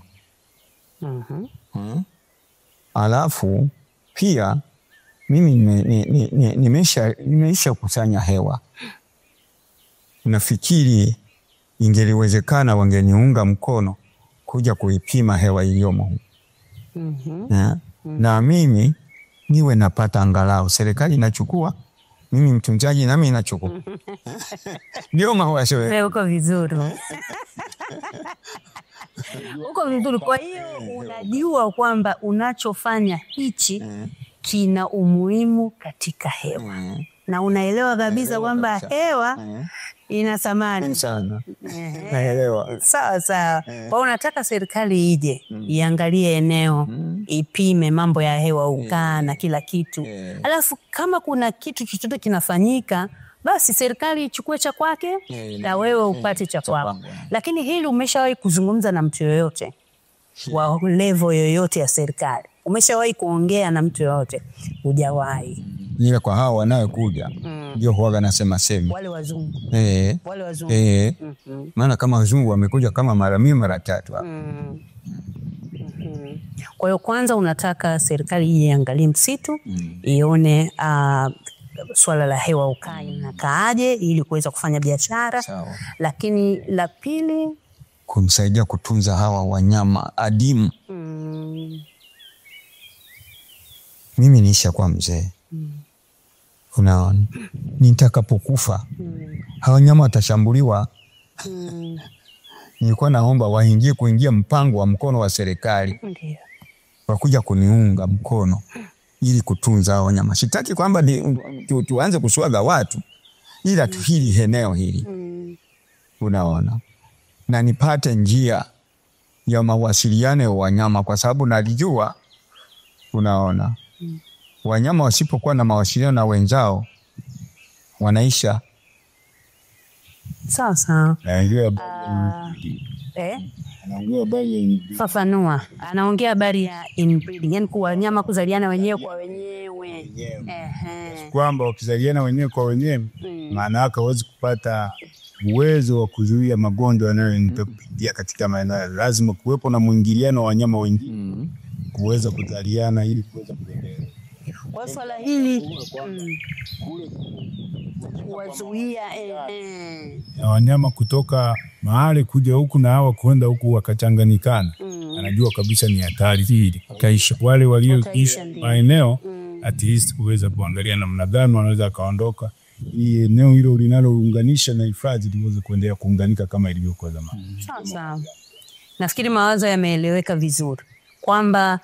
B: Alafu pia mimi nimeisha kusanya hewa. Nafikiri ingeliwezekana wangeniunga mkono kuja kuipima hewa iliyomo. Na mimi niwe napata angalau, serikali inachukua, mimi mtunzaji nami nachukua. Ndio mawazo.
A: Uko vizuri. Uko vizuri. Kwa hiyo unajua kwamba unachofanya hichi kina umuhimu katika hewa. Na unaelewa kabisa kwamba hewa ina thamani
B: sana. Naelewa.
A: Sawa sawa. Kwa unataka serikali ije iangalie eneo, ipime mambo ya hewa, ukaa na kila kitu. Alafu kama kuna kitu chochote kinafanyika, basi serikali ichukue cha kwake na wewe upate cha kwako. Lakini hili umeshawahi kuzungumza na mtu yoyote wa level yoyote ya serikali? Umeshawahi kuongea na mtu yoyote? Hujawahi.
B: Ila kwa hao wanaokuja ndio huaga nasema
A: wale wazungu. Wale wazungu.
B: Maana kama wazungu wamekuja kama mara 2 mara 3 hapa.
A: Kwa hiyo kwanza unataka serikali iangalie msitu, ione swala la hewa ukai na kaaje ili kuweza kufanya biashara. Lakini la pili,
B: kumsaidia kutunza hawa wanyama adimu. Mimi niisha kwa mzee. Unaona, nitakapokufa hawa wanyama watashambuliwa. Nilikuwa naomba kuingia mpango wa mkono wa serikali. Wakuja kuniunga mkono ili kutunza hawa wanyama. Sitaki kwamba tuanze kuswaga watu, ila hili eneo hili. Unaona, na nipate njia ya mawasiliano ya wanyama, kwa sababu nalijua, unaona, wanyama wasipokuwa na mawasiliano na wenzao wanaisha.
A: Sasa fafanua. Anaongea habari ya inbreeding, yani kwa wanyama kuzaliana wenyewe kwa wenyewe.
C: Kwamba wakizaliana wenyewe kwa wenyewe, maana yake hawezi kupata uwezo wa kuzuia magonjwa yanayoingia katika maeneo. Lazima kuwepo na mwingiliano wa wanyama wengine kuweza kuzaliana ili kuweza kuendelea.
A: Kwa swala hili kuwazuia
C: wanyama kutoka mahali kuja huku na hawa kwenda huku wakachanganyikana, anajua kabisa ni hatari hili. Kaisha wale walioishi maeneo at least kuweza kuangalia namna gani wanaweza kaondoka, hii eneo hilo linalounganisha na hifadhi liweze kuendelea kuunganika kama ilivyokuwa zamani.
A: Sasa nafikiri mawazo yameeleweka vizuri kwamba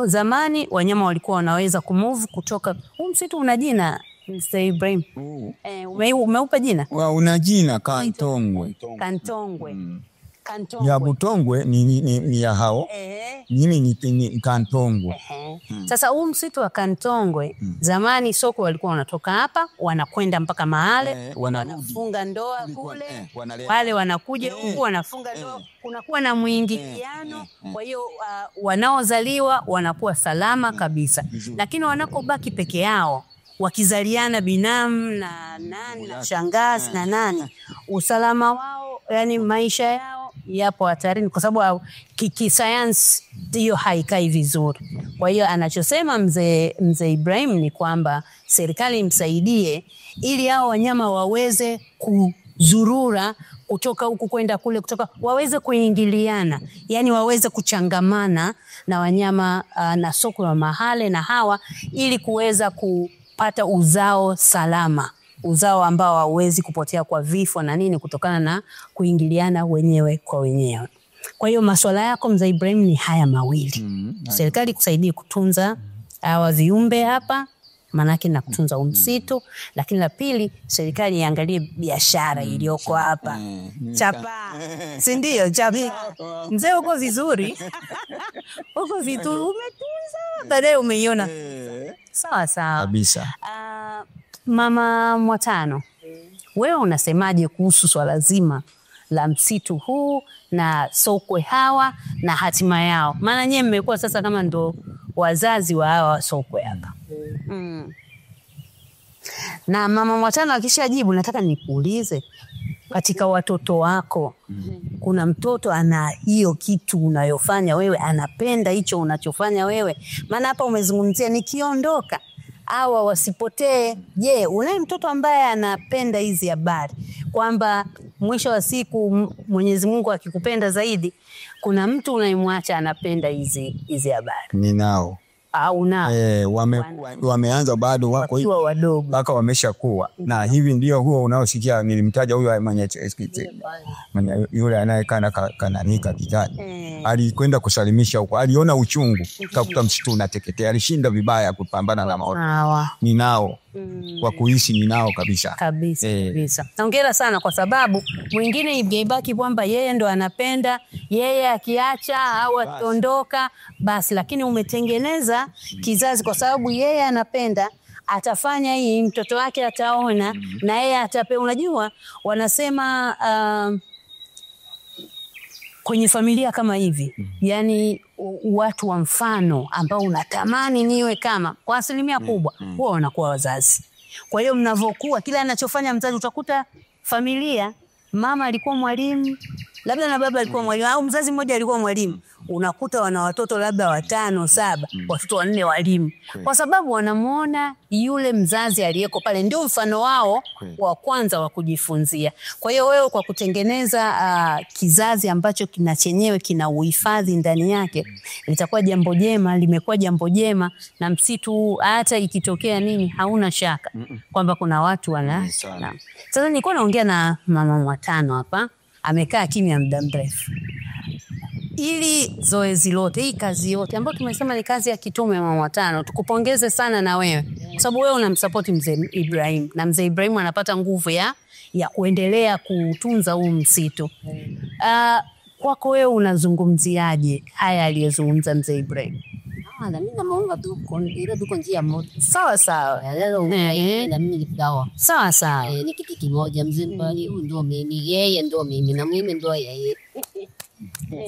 A: zamani wanyama walikuwa wanaweza kumove kutoka. Msitu una jina, Mr. Ibrahim. Umeupa jina?
B: Una jina Kantongwe.
A: Kantongwe.
B: Ya Butongwe ni ya hao. Mimi ni Kantongwe.
A: Sasa huu msitu wa Kantongwe zamani sokwe walikuwa wanatoka hapa wanakwenda mpaka mahale wanafunga ndoa kule, wale wanakuja huku wanafunga ndoa, kunakuwa na mwingiliano. Kwa hiyo wanaozaliwa wanakuwa salama kabisa, lakini wanakobaki peke yao wakizaliana binamu na nani na shangazi na nani, usalama wao, yani maisha yao yapo hatarini, kwa sababu kisayansi hiyo haikai vizuri. Kwa hiyo anachosema mzee Ibrahim ni kwamba serikali imsaidie ili hao wanyama waweze kuzurura kutoka huku kwenda kule, kutoka waweze kuingiliana, yani waweze kuchangamana na wanyama na sokwe wa mahale na hawa, ili kuweza kupata uzao salama, uzao ambao hauwezi kupotea kwa vifo na nini kutokana na kuingiliana wenyewe kwa wenyewe. Kwa hiyo masuala yako mzee Ibrahim ni haya mawili. Serikali kusaidie kutunza hawa viumbe hapa manake na kutunza msitu, lakini la pili serikali iangalie biashara iliyoko hapa. Chapa. Si ndio? Chapa. Mzee uko vizuri. Uko vizuri, umetunza. Baadaye umeiona. Sawa sawa.
B: Kabisa.
A: Mama Mwatano, wewe unasemaje kuhusu swala zima la msitu huu na sokwe hawa na hatima yao? Maana nyewe mmekuwa sasa kama ndo wazazi wa hawa sokwe hapa. Na Mama Mwatano akishajibu, nataka nikuulize, katika watoto wako kuna mtoto ana hiyo kitu unayofanya wewe, anapenda hicho unachofanya wewe? Maana hapa umezungumzia nikiondoka hawa wasipotee. Je, unaye mtoto ambaye anapenda hizi habari, kwamba mwisho wa siku Mwenyezi Mungu akikupenda zaidi, kuna mtu unayemwacha anapenda hizi habari?
B: Ninao.
A: Au na
B: wameanza bado wako
A: hivi wadogo
B: mpaka wameshakuwa, na hivi ndio huo unaosikia nilimtaja huyo mwenye yule anayekaa kananika kitani. Alikwenda kusalimisha huko, aliona uchungu, kakuta msitu unateketea, alishinda vibaya kupambana na maoto. Ninao kwa kuishi, ninao kabisa
A: kabisa. Hongera sana, kwa sababu mwingine ibaki kwamba yeye ndo anapenda, yeye akiacha au akiondoka basi, lakini umetengeneza kizazi, kwa sababu yeye anapenda, atafanya hii, mtoto wake ataona na yeye atape. Unajua wanasema kwenye familia kama hivi, yani watu wa mfano ambao unatamani niwe kama, kwa asilimia kubwa huwa wanakuwa wazazi. Kwa hiyo mnavokuwa, kila anachofanya mzazi, utakuta familia, mama alikuwa mwalimu, labda na baba alikuwa mwalimu, au mzazi mmoja alikuwa mwalimu, unakuta wana watoto labda 5, 7, watoto 4 walimu, kwa sababu wanamuona yule mzazi aliyeko pale ndio mfano wao wa kwanza wa kujifunzia. Kwa hiyo wewe kwa kutengeneza kizazi ambacho kina chenyewe kina uhifadhi ndani yake, litakuwa jambo jema, limekuwa jambo jema, na msitu hata ikitokea nini hauna shaka kwamba kuna watu wana. Sasa nilikuwa naongea na Mama Mwatano hapa, amekaa kimya muda mrefu. Ili zoezi lote, hii kazi yote ambayo tumesema ni kazi ya kitume, Mama Mwatano, tukupongeze sana na wewe, kwa sababu wewe unamsupport mzee Ibrahim, na mzee Ibrahim anapata nguvu ya kuendelea kutunza huu msitu. Kwako wewe unazungumziaje haya aliyozungumza mzee Ibrahim?
D: Na mimi namuunga tu ile tuko njia moja.
A: Sawa sawa.
D: Na mimi nikawa.
A: Sawa sawa.
D: Ni kitu kimoja, mzee mbali, huyu ndio mimi, yeye ndio mimi, na mimi ndio yeye.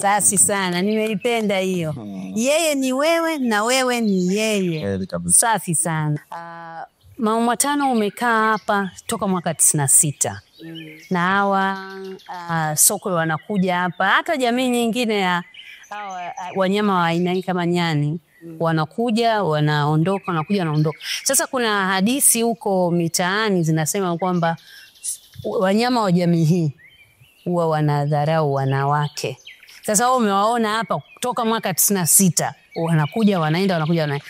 A: Safi sana, nimeipenda hiyo. Yeye ni wewe na wewe ni yeye. Safi sana. Mama Mwatano, umekaa hapa toka mwaka 96. Na hawa sokwe wanakuja hapa, hata jamii nyingine ya hawa wanyama wa aina kama nyani wanakuja wanaondoka, wanakuja wanaondoka. Sasa kuna hadithi huko mitaani zinasema kwamba wanyama wa jamii hii huwa wanadharau wanawake. Sasa wewe umewaona hapa kutoka mwaka 96, wanakuja wanaenda, wanakuja wanaenda.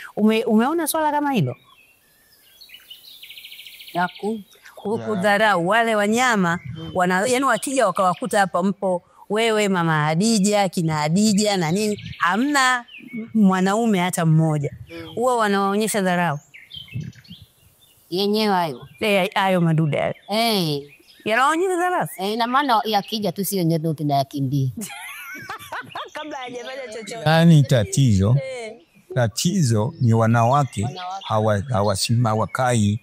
A: Umeona swala kama hilo? Kudharau wale wanyama, yani wakija wakawakuta hapa mpo wewe, Mama Hadija, kina Hadija na nini, hamna mwanaume hata mmoja, huwa wanaonyesha dharau
D: yenyewe hayo.
A: Hayo madude hayo. Yanaonyesha dharau.
D: Na maana yakija tu sio nyewe tunayakimbia.
A: Kabla hajafanya chochote.
B: Yani tatizo Tatizo ni wanawake hawakai.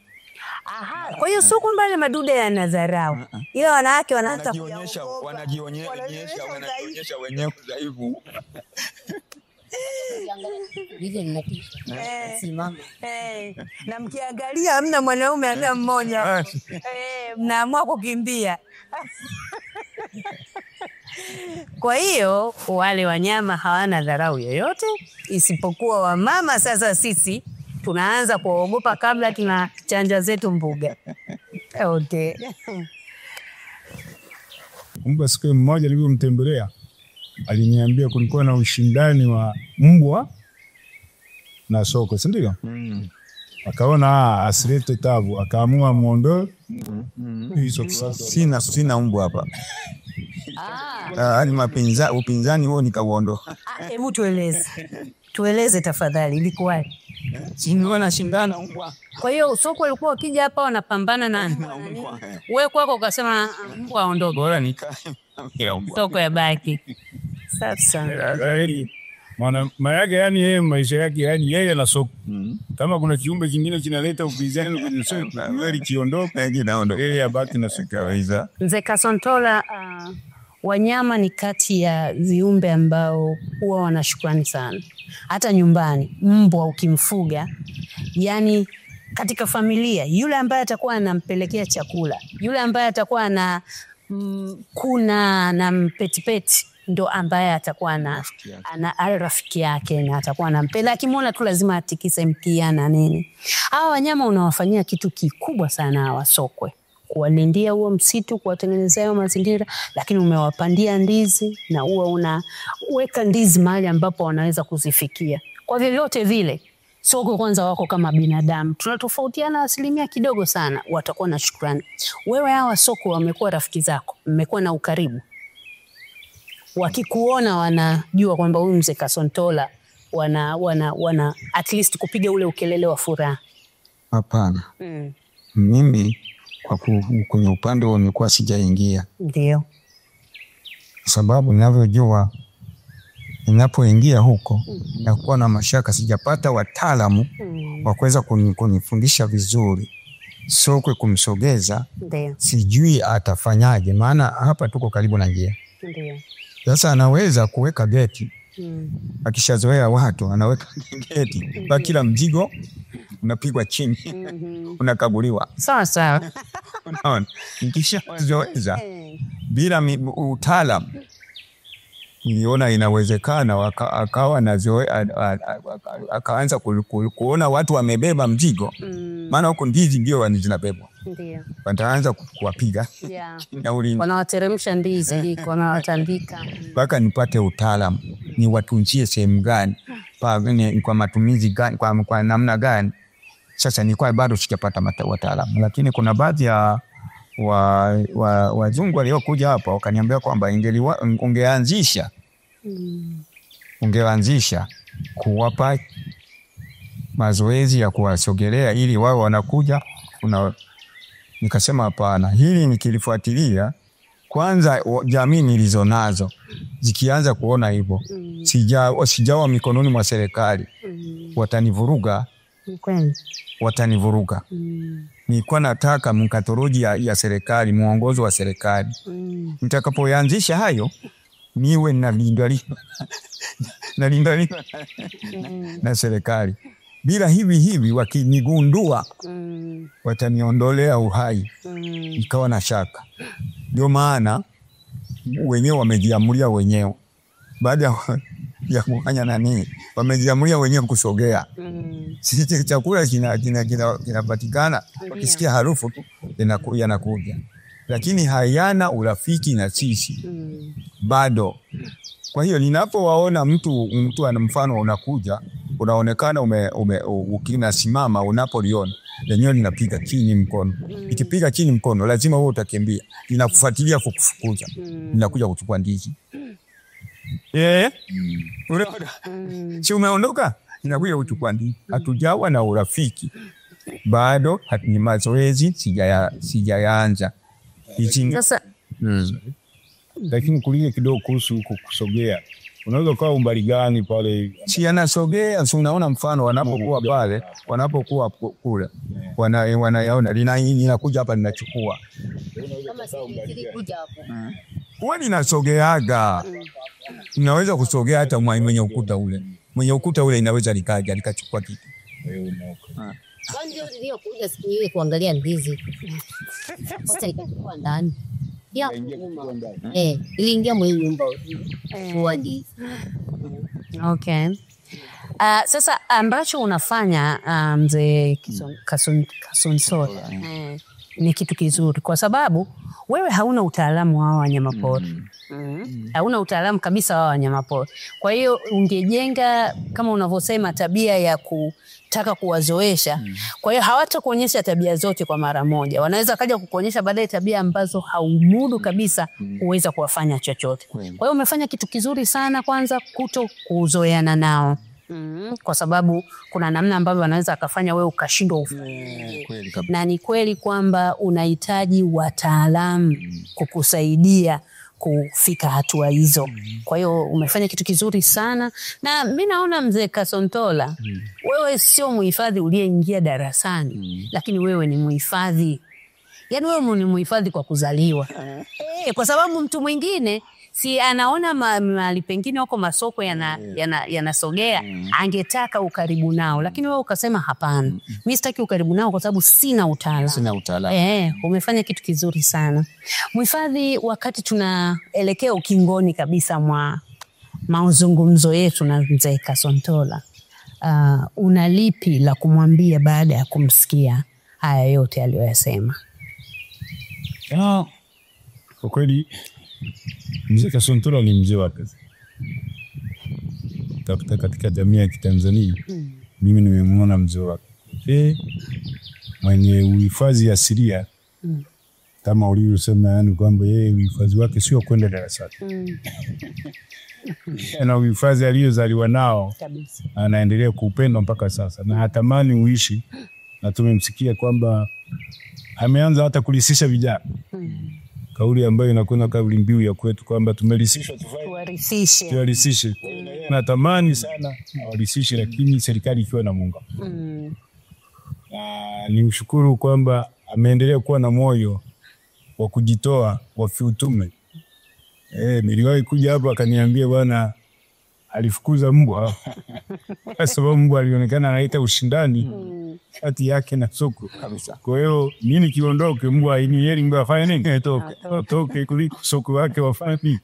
A: Aha, kwa hiyo sio kwamba ile madude yanadharau. Ila wanawake wanaanza
B: wanajionyesha wenyewe dhaifu.
A: Na mkiangalia hamna mwanaume hata mmoja. Mnaamua kukimbia. Kwa hiyo wale wanyama hawana dharau yoyote, isipokuwa wamama sasa sisi tunaanza kuogopa kabla tunachanja zetu mbuga. Okay.
C: Mbwa siku mmoja nilipomtembelea aliniambia kulikuwa na ushindani wa mbwa na sokwe, si ndio? Akaona asilete tabu, akaamua muondoe hizo.
B: Sina mbwa hapa. Ni upinzani huo nikauondoa.
A: Hebu tueleze tafadhali, ilikuwaje?
B: Nilikuwa nashindana mbwa.
A: Kwa hiyo sokwe walikuwa wakija hapa wanapambana na wewe kwako ukasema mbwa aondoke.
B: Bora nikae mbwa.
A: Sokwe yabaki. Sasa
C: maana yake yani yeye maisha yake yani yeye na sokwe. Kama kuna kiumbe kingine kinaleta upinzani kwenye sokwe, wewe kiondoka kinaondoka. Yeye abaki na sokwe.
A: Mzee Kasontola, wanyama ni kati ya viumbe ambao huwa wana shukrani sana. Hata nyumbani mbwa ukimfuga, yani katika familia, yule ambaye atakuwa anampelekea chakula, yule ambaye atakuwa na kuna na mpetipeti, ndo ambaye atakuwa na rafiki yake na atakuwa anampenda. Akimwona tu lazima atikise mkia na nini. Hawa wanyama unawafanyia kitu kikubwa sana hawa sokwe. Kuwalindia huo msitu, kuwatengenezea hayo mazingira, lakini umewapandia ndizi na huwa unaweka ndizi mahali ambapo wanaweza kuzifikia. Kwa vyovyote vile, sokwe kwanza wako kama binadamu. Tunatofautiana asilimia kidogo sana, watakuwa na shukrani. Wewe hawa sokwe wamekuwa rafiki zako, mmekuwa na ukaribu. Wakikuona wanajua kwamba huyu Mzee Kasontola wana at least kupiga ule ukelele wa furaha.
B: Hapana. Mimi kwenye upande wa nimekuwa sijaingia.
A: Ndio.
B: Sababu ninavyojua ninapoingia huko nakuwa na mashaka, sijapata wataalamu wa kuweza kunifundisha vizuri sokwe kumsogeza.
A: Ndio.
B: Sijui atafanyaje, maana hapa tuko karibu na njia.
A: Ndio.
B: Sasa anaweza kuweka geti. Akishazoea watu anaweka geti. Kwa kila mzigo unapigwa chini. Unakaguliwa.
A: Sawa.
B: Unaona? Nikishazoeza bila utaalamu, niliona inawezekana akawa nazoea, akaanza kuona watu wamebeba mzigo. Maana huko ndizi ndio zinabebwa. Ndio. Wataanza kuwapiga.
A: Wanawateremsha ndizi, wanawatandika.
B: Mpaka nipate utaalamu, ni watunzie sehemu gani, kwa matumizi gani, kwa namna gani. Sasa nilikuwa bado sijapata wataalamu, lakini kuna baadhi ya wazungu waliokuja hapa wakaniambia kwamba ungeanzisha kuwapa mazoezi ya kuwasogelea ili wao wanakuja. Nikasema hapana, hili nikilifuatilia kwanza jamii nilizonazo zikianza kuona hivyo, sijawa mikononi mwa serikali, watanivuruga. Nilikuwa nataka mkatoroji ya serikali, muongozo wa serikali. Nitakapoanzisha hayo niwe nalindwa na serikali. Bila hivi wakinigundua wataniondolea uhai. Nikawa na shaka. Ndio maana wenyewe wamejiamulia wenyewe. Baada ya kufanya nani, wamejiamulia wenyewe kusogea. Sisi chakula kinapatikana, ukisikia harufu yanakuja. Lakini hayana urafiki na sisi. Bado. Kwa hiyo ninapowaona mtu ana mfano unakuja, unaonekana ukinasimama, unapoliona lenyewe linapiga chini mkono. Ikipiga chini mkono lazima wewe utakimbia. Linakufuatilia kukufukuza. Linakuja kuchukua ndizi. Unaona? Si umeondoka? Inakuja kuchukua ndizi. Hatujawa na urafiki. Bado ni mazoezi sijaanza.
A: Sasa
C: lakini kulia kidogo kuhusu kusogea. unaweza kuwa umbali gani pale?
B: Si anasogea, si unaona mfano wanapokuwa pale, wanapokuwa kule. Wanayaona linakuja hapa linachukua.
D: Kama sisi kuja hapo.
B: Huwa linasogeaga. Unaweza kusogea hata mwenye ukuta ule. Mwenye ukuta ule inaweza likaja likachukua kitu.
D: Ndio kuja siku ile kuangalia ndizi. Sasa ikakuwa ndani. Iliingia mwenye nyumba.
A: Okay. Sasa ambacho unafanya mzee Kasontola ni kitu kizuri kwa sababu wewe hauna utaalamu wa wanyamapori. Hauna utaalamu kabisa wa wanyamapori. Kwa hiyo ungejenga kama unavyosema tabia ya kutaka kuwazoesha. Kwa hiyo hawatakuonyesha tabia zote kwa mara moja. Wanaweza kaja kukuonyesha baadaye tabia ambazo haumudu kabisa uweza kuwafanya chochote. Kwa hiyo umefanya kitu kizuri sana kwanza kuto kuzoeana nao. Kwa sababu kuna namna ambavyo wanaweza akafanya wewe ukashindwa na ni kweli kwamba unahitaji wataalamu kukusaidia kufika hatua hizo. Kwa hiyo umefanya kitu kizuri sana na mimi naona mzee Kasontola wewe sio muhifadhi uliyeingia darasani lakini wewe ni muhifadhi. Yaani wewe ni muhifadhi kwa kuzaliwa. Kwa sababu mtu mwingine si anaona mahali pengine huko masoko yanasogea angetaka ukaribu nao lakini wewe ukasema hapana. Mimi sitaki ukaribu nao kwa sababu sina utaalamu. Umefanya kitu kizuri sana. Mhifadhi, wakati tunaelekea ukingoni kabisa mwa mazungumzo yetu na mzee Kasontola, una lipi la kumwambia baada ya kumsikia haya yote aliyoyasema?
C: Kwa kweli mzee Kasontola ni mzee wa kazi. Tafuta katika jamii ya Kitanzania. Mimi nimemwona mzee wa kazi. Mwenye uhifadhi asilia. Kama ulivyosema yani kwamba yeye uhifadhi wake sio kwenda darasani. Na uhifadhi aliyozaliwa nao kabisa. Anaendelea kuupenda mpaka sasa na hatamani uishi. Na tumemsikia kwamba ameanza hata kulisisha vijana. Kauli ambayo inakuwa kauli mbiu ya kwetu kwamba tumelisishwa tuwarisishe. Natamani sana awarisishe lakini serikali ikiwa na Mungu. Na nimshukuru kwamba ameendelea kuwa na moyo wa kujitoa wa kiutume. Niliwahi kuja hapa akaniambia bwana alifukuza mbwa kwa sababu mbwa alionekana anaita ushindani kati yake na soko kabisa. Kwa hiyo mimi nikiondoke mbwa yeye mbwa afanye nini? Toke kuliko soko wake wafanye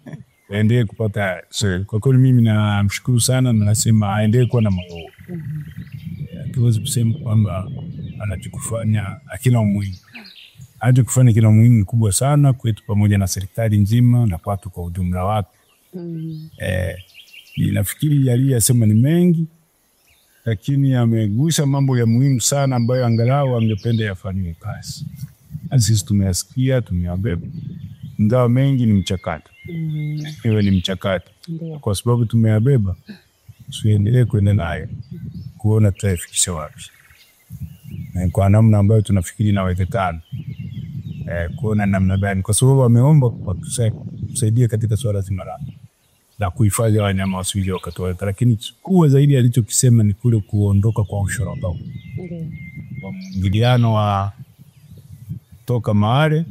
C: aendelee kupata. Kwa kweli mimi namshukuru sana na nasema aendelee kuwa na moyo. Akiweza kusema kwamba anachokufanya akina umuhimu. Anachokufanya kina umuhimu kubwa sana kwetu pamoja na serikali nzima na watu kwa ujumla wake. Nafikiri aliyosema ni mengi lakini amegusa mambo ya muhimu sana ambayo angalau angependa yafanywe kazi. Sisi tumeyasikia, tumeyabeba. Ingawa mengi ni mchakato. Iwe ni mchakato. Kwa sababu tumeyabeba, tuendelee kwenda nayo kuona tutafikisha wapi. Na kwa namna ambayo tunafikiri inawezekana. Kuona namna gani kwa sababu ameomba kusaidia katika swala zima la kuhifadhi wanyama wasije wakatoweka, lakini kubwa zaidi alichokisema ni kule kuondoka kwa ushoroba. Kwa mwingiliano wa toka Mahale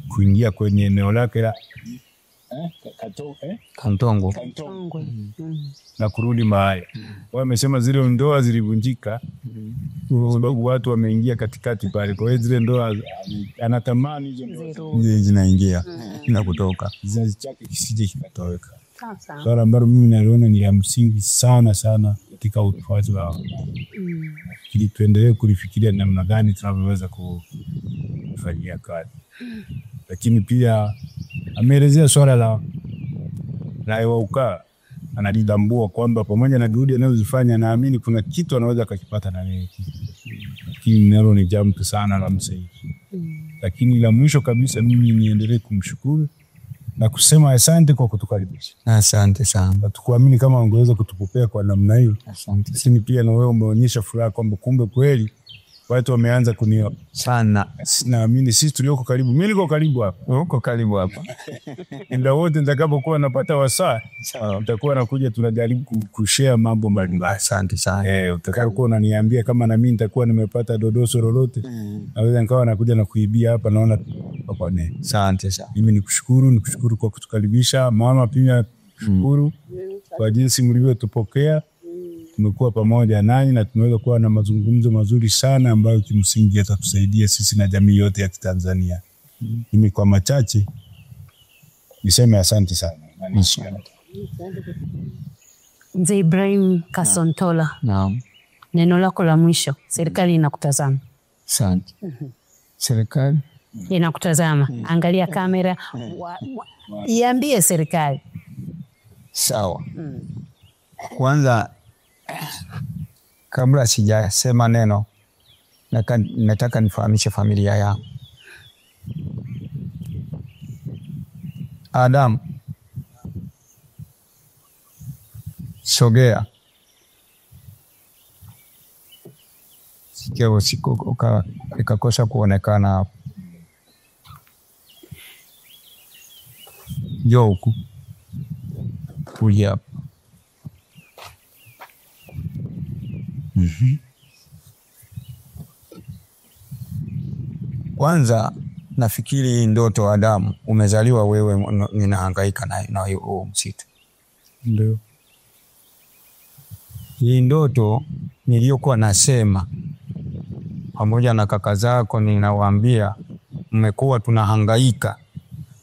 C: kuingia kwenye eneo lake la
B: Kantongo
C: na kurudi Mahale. Wamesema zile ndoa zilivunjika kwa sababu watu wameingia katikati pale. Kwa hiyo zile ndoa anatamani hizo ndoa
B: zinaingia na kutoka.
C: Kizazi chake kisije kikatoweka. Swala ambalo mimi naliona ni ya msingi sana sana katika uhifadhi wa ili tuendelee kulifikiria namna gani tunavyoweza kufanyia kazi. Lakini pia ameelezea swala la Ewauka. Analitambua kwamba pamoja na juhudi anazozifanya naamini kuna kitu anaweza akakipata na yeye. Lakini nalo ni jambo sana la msingi. Lakini la mwisho kabisa mimi niendelee kumshukuru na kusema asante kwa kutukaribisha.
B: Asante sana.
C: Tukuamini kama ungeweza kutupokea kwa namna hiyo.
B: Asante.
C: Lakini pia na wewe umeonyesha furaha kwamba kumbe kweli watu wameanza kunio
B: sana.
C: naamini sisi tulioko karibu, mimi niko karibu hapa,
B: Uko karibu hapa.
C: ndio wote nitakapokuwa napata wasaa utakuwa nakuja, tunajaribu kushare mambo mbalimbali.
B: Asante sana.
C: Utakapokuwa unaniambia kama na mimi nitakuwa nimepata dodoso lolote, naweza nikawa nakuja na kuibia hapa, naona kwa nini.
B: Asante sana.
C: Mimi nikushukuru kwa kutukaribisha. Mama pia shukuru kwa jinsi mlivyotupokea. Tumekuwa pamoja nanyi na tumeweza kuwa na mazungumzo mazuri sana ambayo kimsingi yatatusaidia sisi na jamii yote ya Kitanzania. Mimi kwa machache niseme asante sana.
A: Mzee Ibrahim Kasontola.
B: Naam.
A: Neno lako la mwisho, serikali inakutazama.
B: Asante. Serikali
A: Inakutazama. Angalia kamera. Iambie serikali.
B: sawa. Kwanza kabla sijasema neno nataka nifahamishe familia yangu. Adam, sogea. Sikio usiku ikakosa kuonekana hapo. Njoo huku. Kuja hapa. Kwanza nafikiri ndoto wa Adamu, umezaliwa wewe, ninahangaika na huo msitu.
C: Ndio.
B: Hii ndoto niliyokuwa nasema pamoja na kaka zako, ninawaambia mmekuwa tunahangaika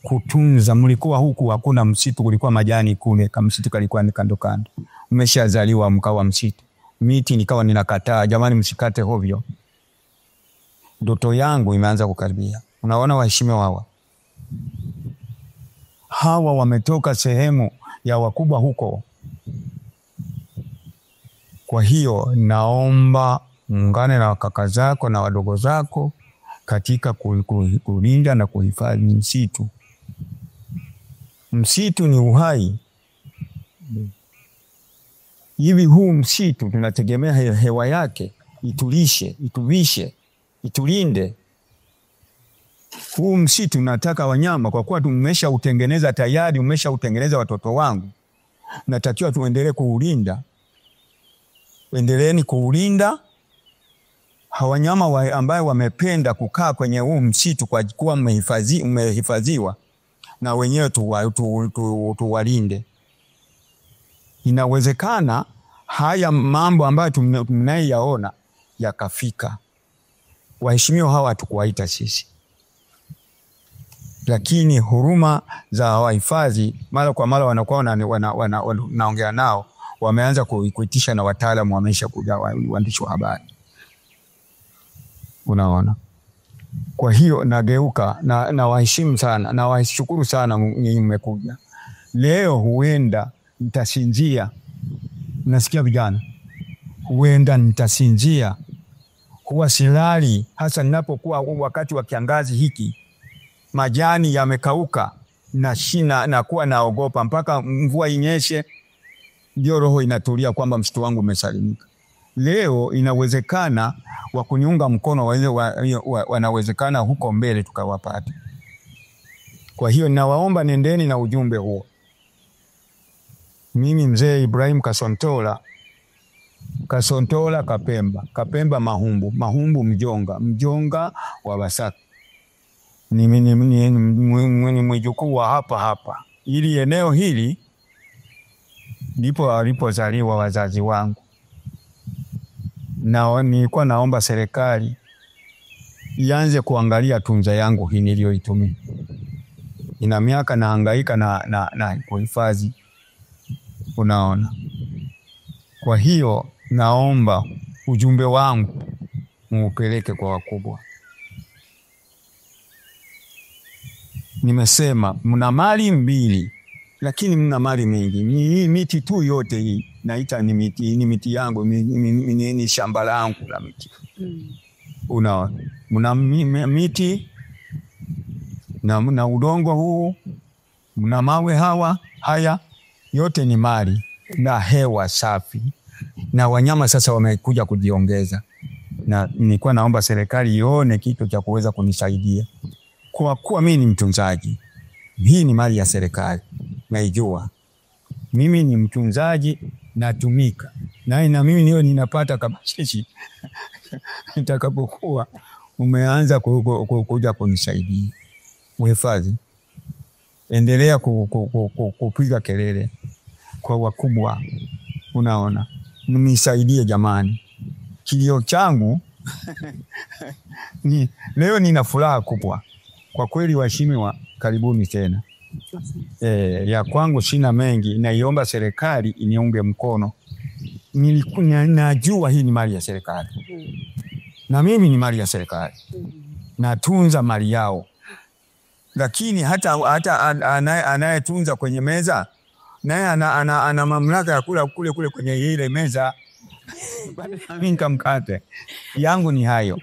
B: kutunza. Mlikuwa huku hakuna msitu, kulikuwa majani kule, kama msitu kalikuwa ni kando kando. Mmeshazaliwa mkawa msitu. Miti nikawa ninakataa, jamani msikate hovyo. Ndoto yangu imeanza kukaribia. Unaona waheshimiwa hawa wametoka sehemu ya wakubwa huko. Kwa hiyo naomba muungane na kaka zako na wadogo zako katika kulinda na kuhifadhi msitu. Msitu ni uhai. Hivi huu msitu tunategemea hewa yake itulishe, ituvishe, itulinde. Huu msitu nataka wanyama, kwa kuwa tumesha utengeneza tayari, umesha utengeneza watoto wangu. Natakiwa tuendelee kuulinda. Endeleeni kuulinda. Hawanyama ambayo wamependa kukaa kwenye huu msitu kwa kuwa mmehifadhiwa, na wenyewe tuwalinde. Inawezekana haya mambo ambayo tunayaona yakafika. Waheshimiwa hawa hatukuwaita sisi, lakini huruma za wahifadhi mara kwa mara wanakuwa naongea nao, wameanza kuitisha na wataalamu wamesha kuja, waandishi wa habari. Unaona? Kwa hiyo nageuka na waheshimu sana na washukuru sana nyinyi mmekuja. Leo huenda nitasinzia. Nasikia vijana. Huenda nitasinzia. Huwa silali, hasa ninapokuwa wakati wa kiangazi hiki. Majani yamekauka na shina nakuwa naogopa mpaka mvua inyeshe, ndio roho inatulia kwamba msitu wangu umesalimika. Leo inawezekana wa kuniunga mkono wanawezekana huko mbele tukawapata. Kwa hiyo nawaomba nendeni na ujumbe huo. Mimi mzee Ibrahim Kasontola Kapemba Mahumbu Mjonga wa Basaka. Ni mjukuu wa hapa. Ili eneo hili ndipo walipozaliwa wazazi wangu. Na nilikuwa naomba serikali ianze kuangalia tunza yangu hii niliyoitumia. Ina miaka nahangaika na kuhifadhi. Unaona? Kwa hiyo naomba ujumbe wangu muupeleke kwa wakubwa. Nimesema mna mali mbili, lakini mna mali mingi. Hii miti tu yote hii naita ni miti yangu, ni shamba langu la miti. Unaona? Mna miti na udongo huu, mna mawe haya yote ni mali na hewa safi. Na wanyama sasa wamekuja kujiongeza. na nilikuwa naomba serikali ione kitu cha kuweza kunisaidia. Kwa kuwa mimi ni mtunzaji, hii ni mali ya serikali, naijua. Mimi ni mtunzaji, natumika. Na mimi niyo ninapata kabashishi. Nitakapokuwa umeanza kuja kunisaidia. Uhifadhi, endelea kupiga kelele kwa wakubwa. Unaona, nisaidie jamani. Kilio changu leo nina furaha kubwa. Kwa kweli waheshimiwa, karibuni tena. Ya kwangu sina mengi, naiomba serikali iniunge mkono. Najua hii ni mali ya serikali. Na mimi ni mali ya serikali. Natunza mali yao. Lakini hata anayetunza kwenye meza, naye ana mamlaka ya kula kule kwenye ile meza. Mimi nikamkate. Yangu ni hayo.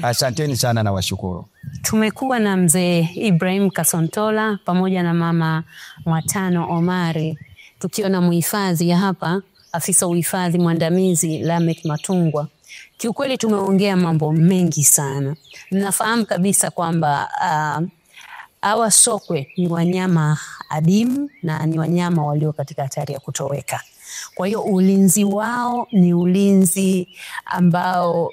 B: Asanteni sana na washukuru.
A: Tumekuwa na mzee Ibrahim Kasontola pamoja na mama Mwatano Omari, tukiwa na muhifadhi hapa, afisa uhifadhi mwandamizi Lameck Matungwa. Kiukweli tumeongea mambo mengi sana. Nafahamu kabisa kwamba hawa sokwe ni wanyama adimu na ni wanyama walio katika hatari ya kutoweka. Kwa hiyo ulinzi wao ni ulinzi ambao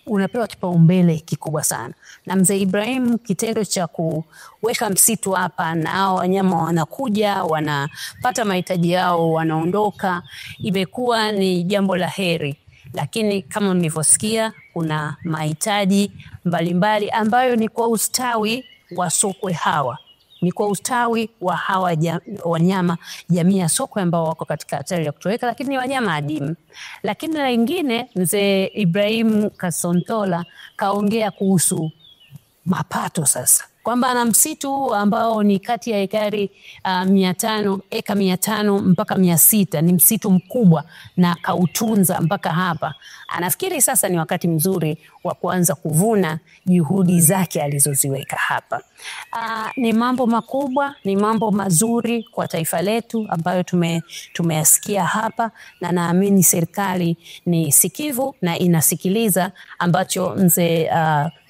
A: unapewa kipaumbele kikubwa sana. Na mzee Ibrahim, kitendo cha kuweka msitu hapa na hao wanyama wanakuja, wanapata mahitaji yao, wanaondoka, imekuwa ni jambo la heri. Lakini kama mlivyosikia, kuna mahitaji mbalimbali ambayo ni kwa ustawi wa sokwe hawa. Ni kwa ustawi wa hawa wanyama jamii ya sokwe ambao wako katika hatari ya kutoweka, lakini ni wanyama adimu. Lakini lingine, mzee Ibrahim Kasontola kaongea kuhusu mapato sasa. Kwamba ana msitu ambao ni kati ya ekari 500, eka 500 mpaka 600. Ni msitu mkubwa na kautunza mpaka hapa. Anafikiri sasa ni wakati mzuri wa kuanza kuvuna juhudi zake alizoziweka hapa. Ni mambo makubwa, ni mambo mazuri kwa taifa letu ambayo tumeyasikia hapa, na naamini serikali ni sikivu na inasikiliza ambacho mzee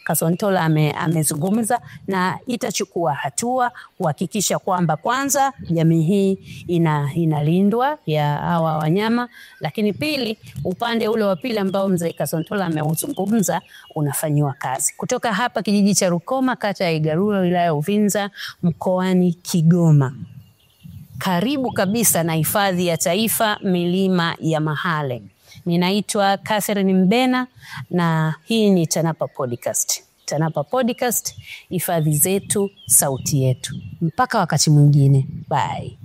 A: Kasontola amezungumza, na itachukua hatua kuhakikisha kwamba kwanza jamii hii inalindwa ya hawa wanyama, lakini pili, upande ule wa pili ambao mzee Kasontola ameuzungumza unafanyiwa kazi. Kutoka hapa kijiji cha Rukoma, kata ya Igalula, wilaya ya Uvinza, mkoani Kigoma. Karibu kabisa na hifadhi ya taifa milima ya Mahale. Ninaitwa Catherine Mbena na hii ni TANAPA Podcast. TANAPA Podcast, hifadhi zetu, sauti yetu. Mpaka wakati mwingine. Bye.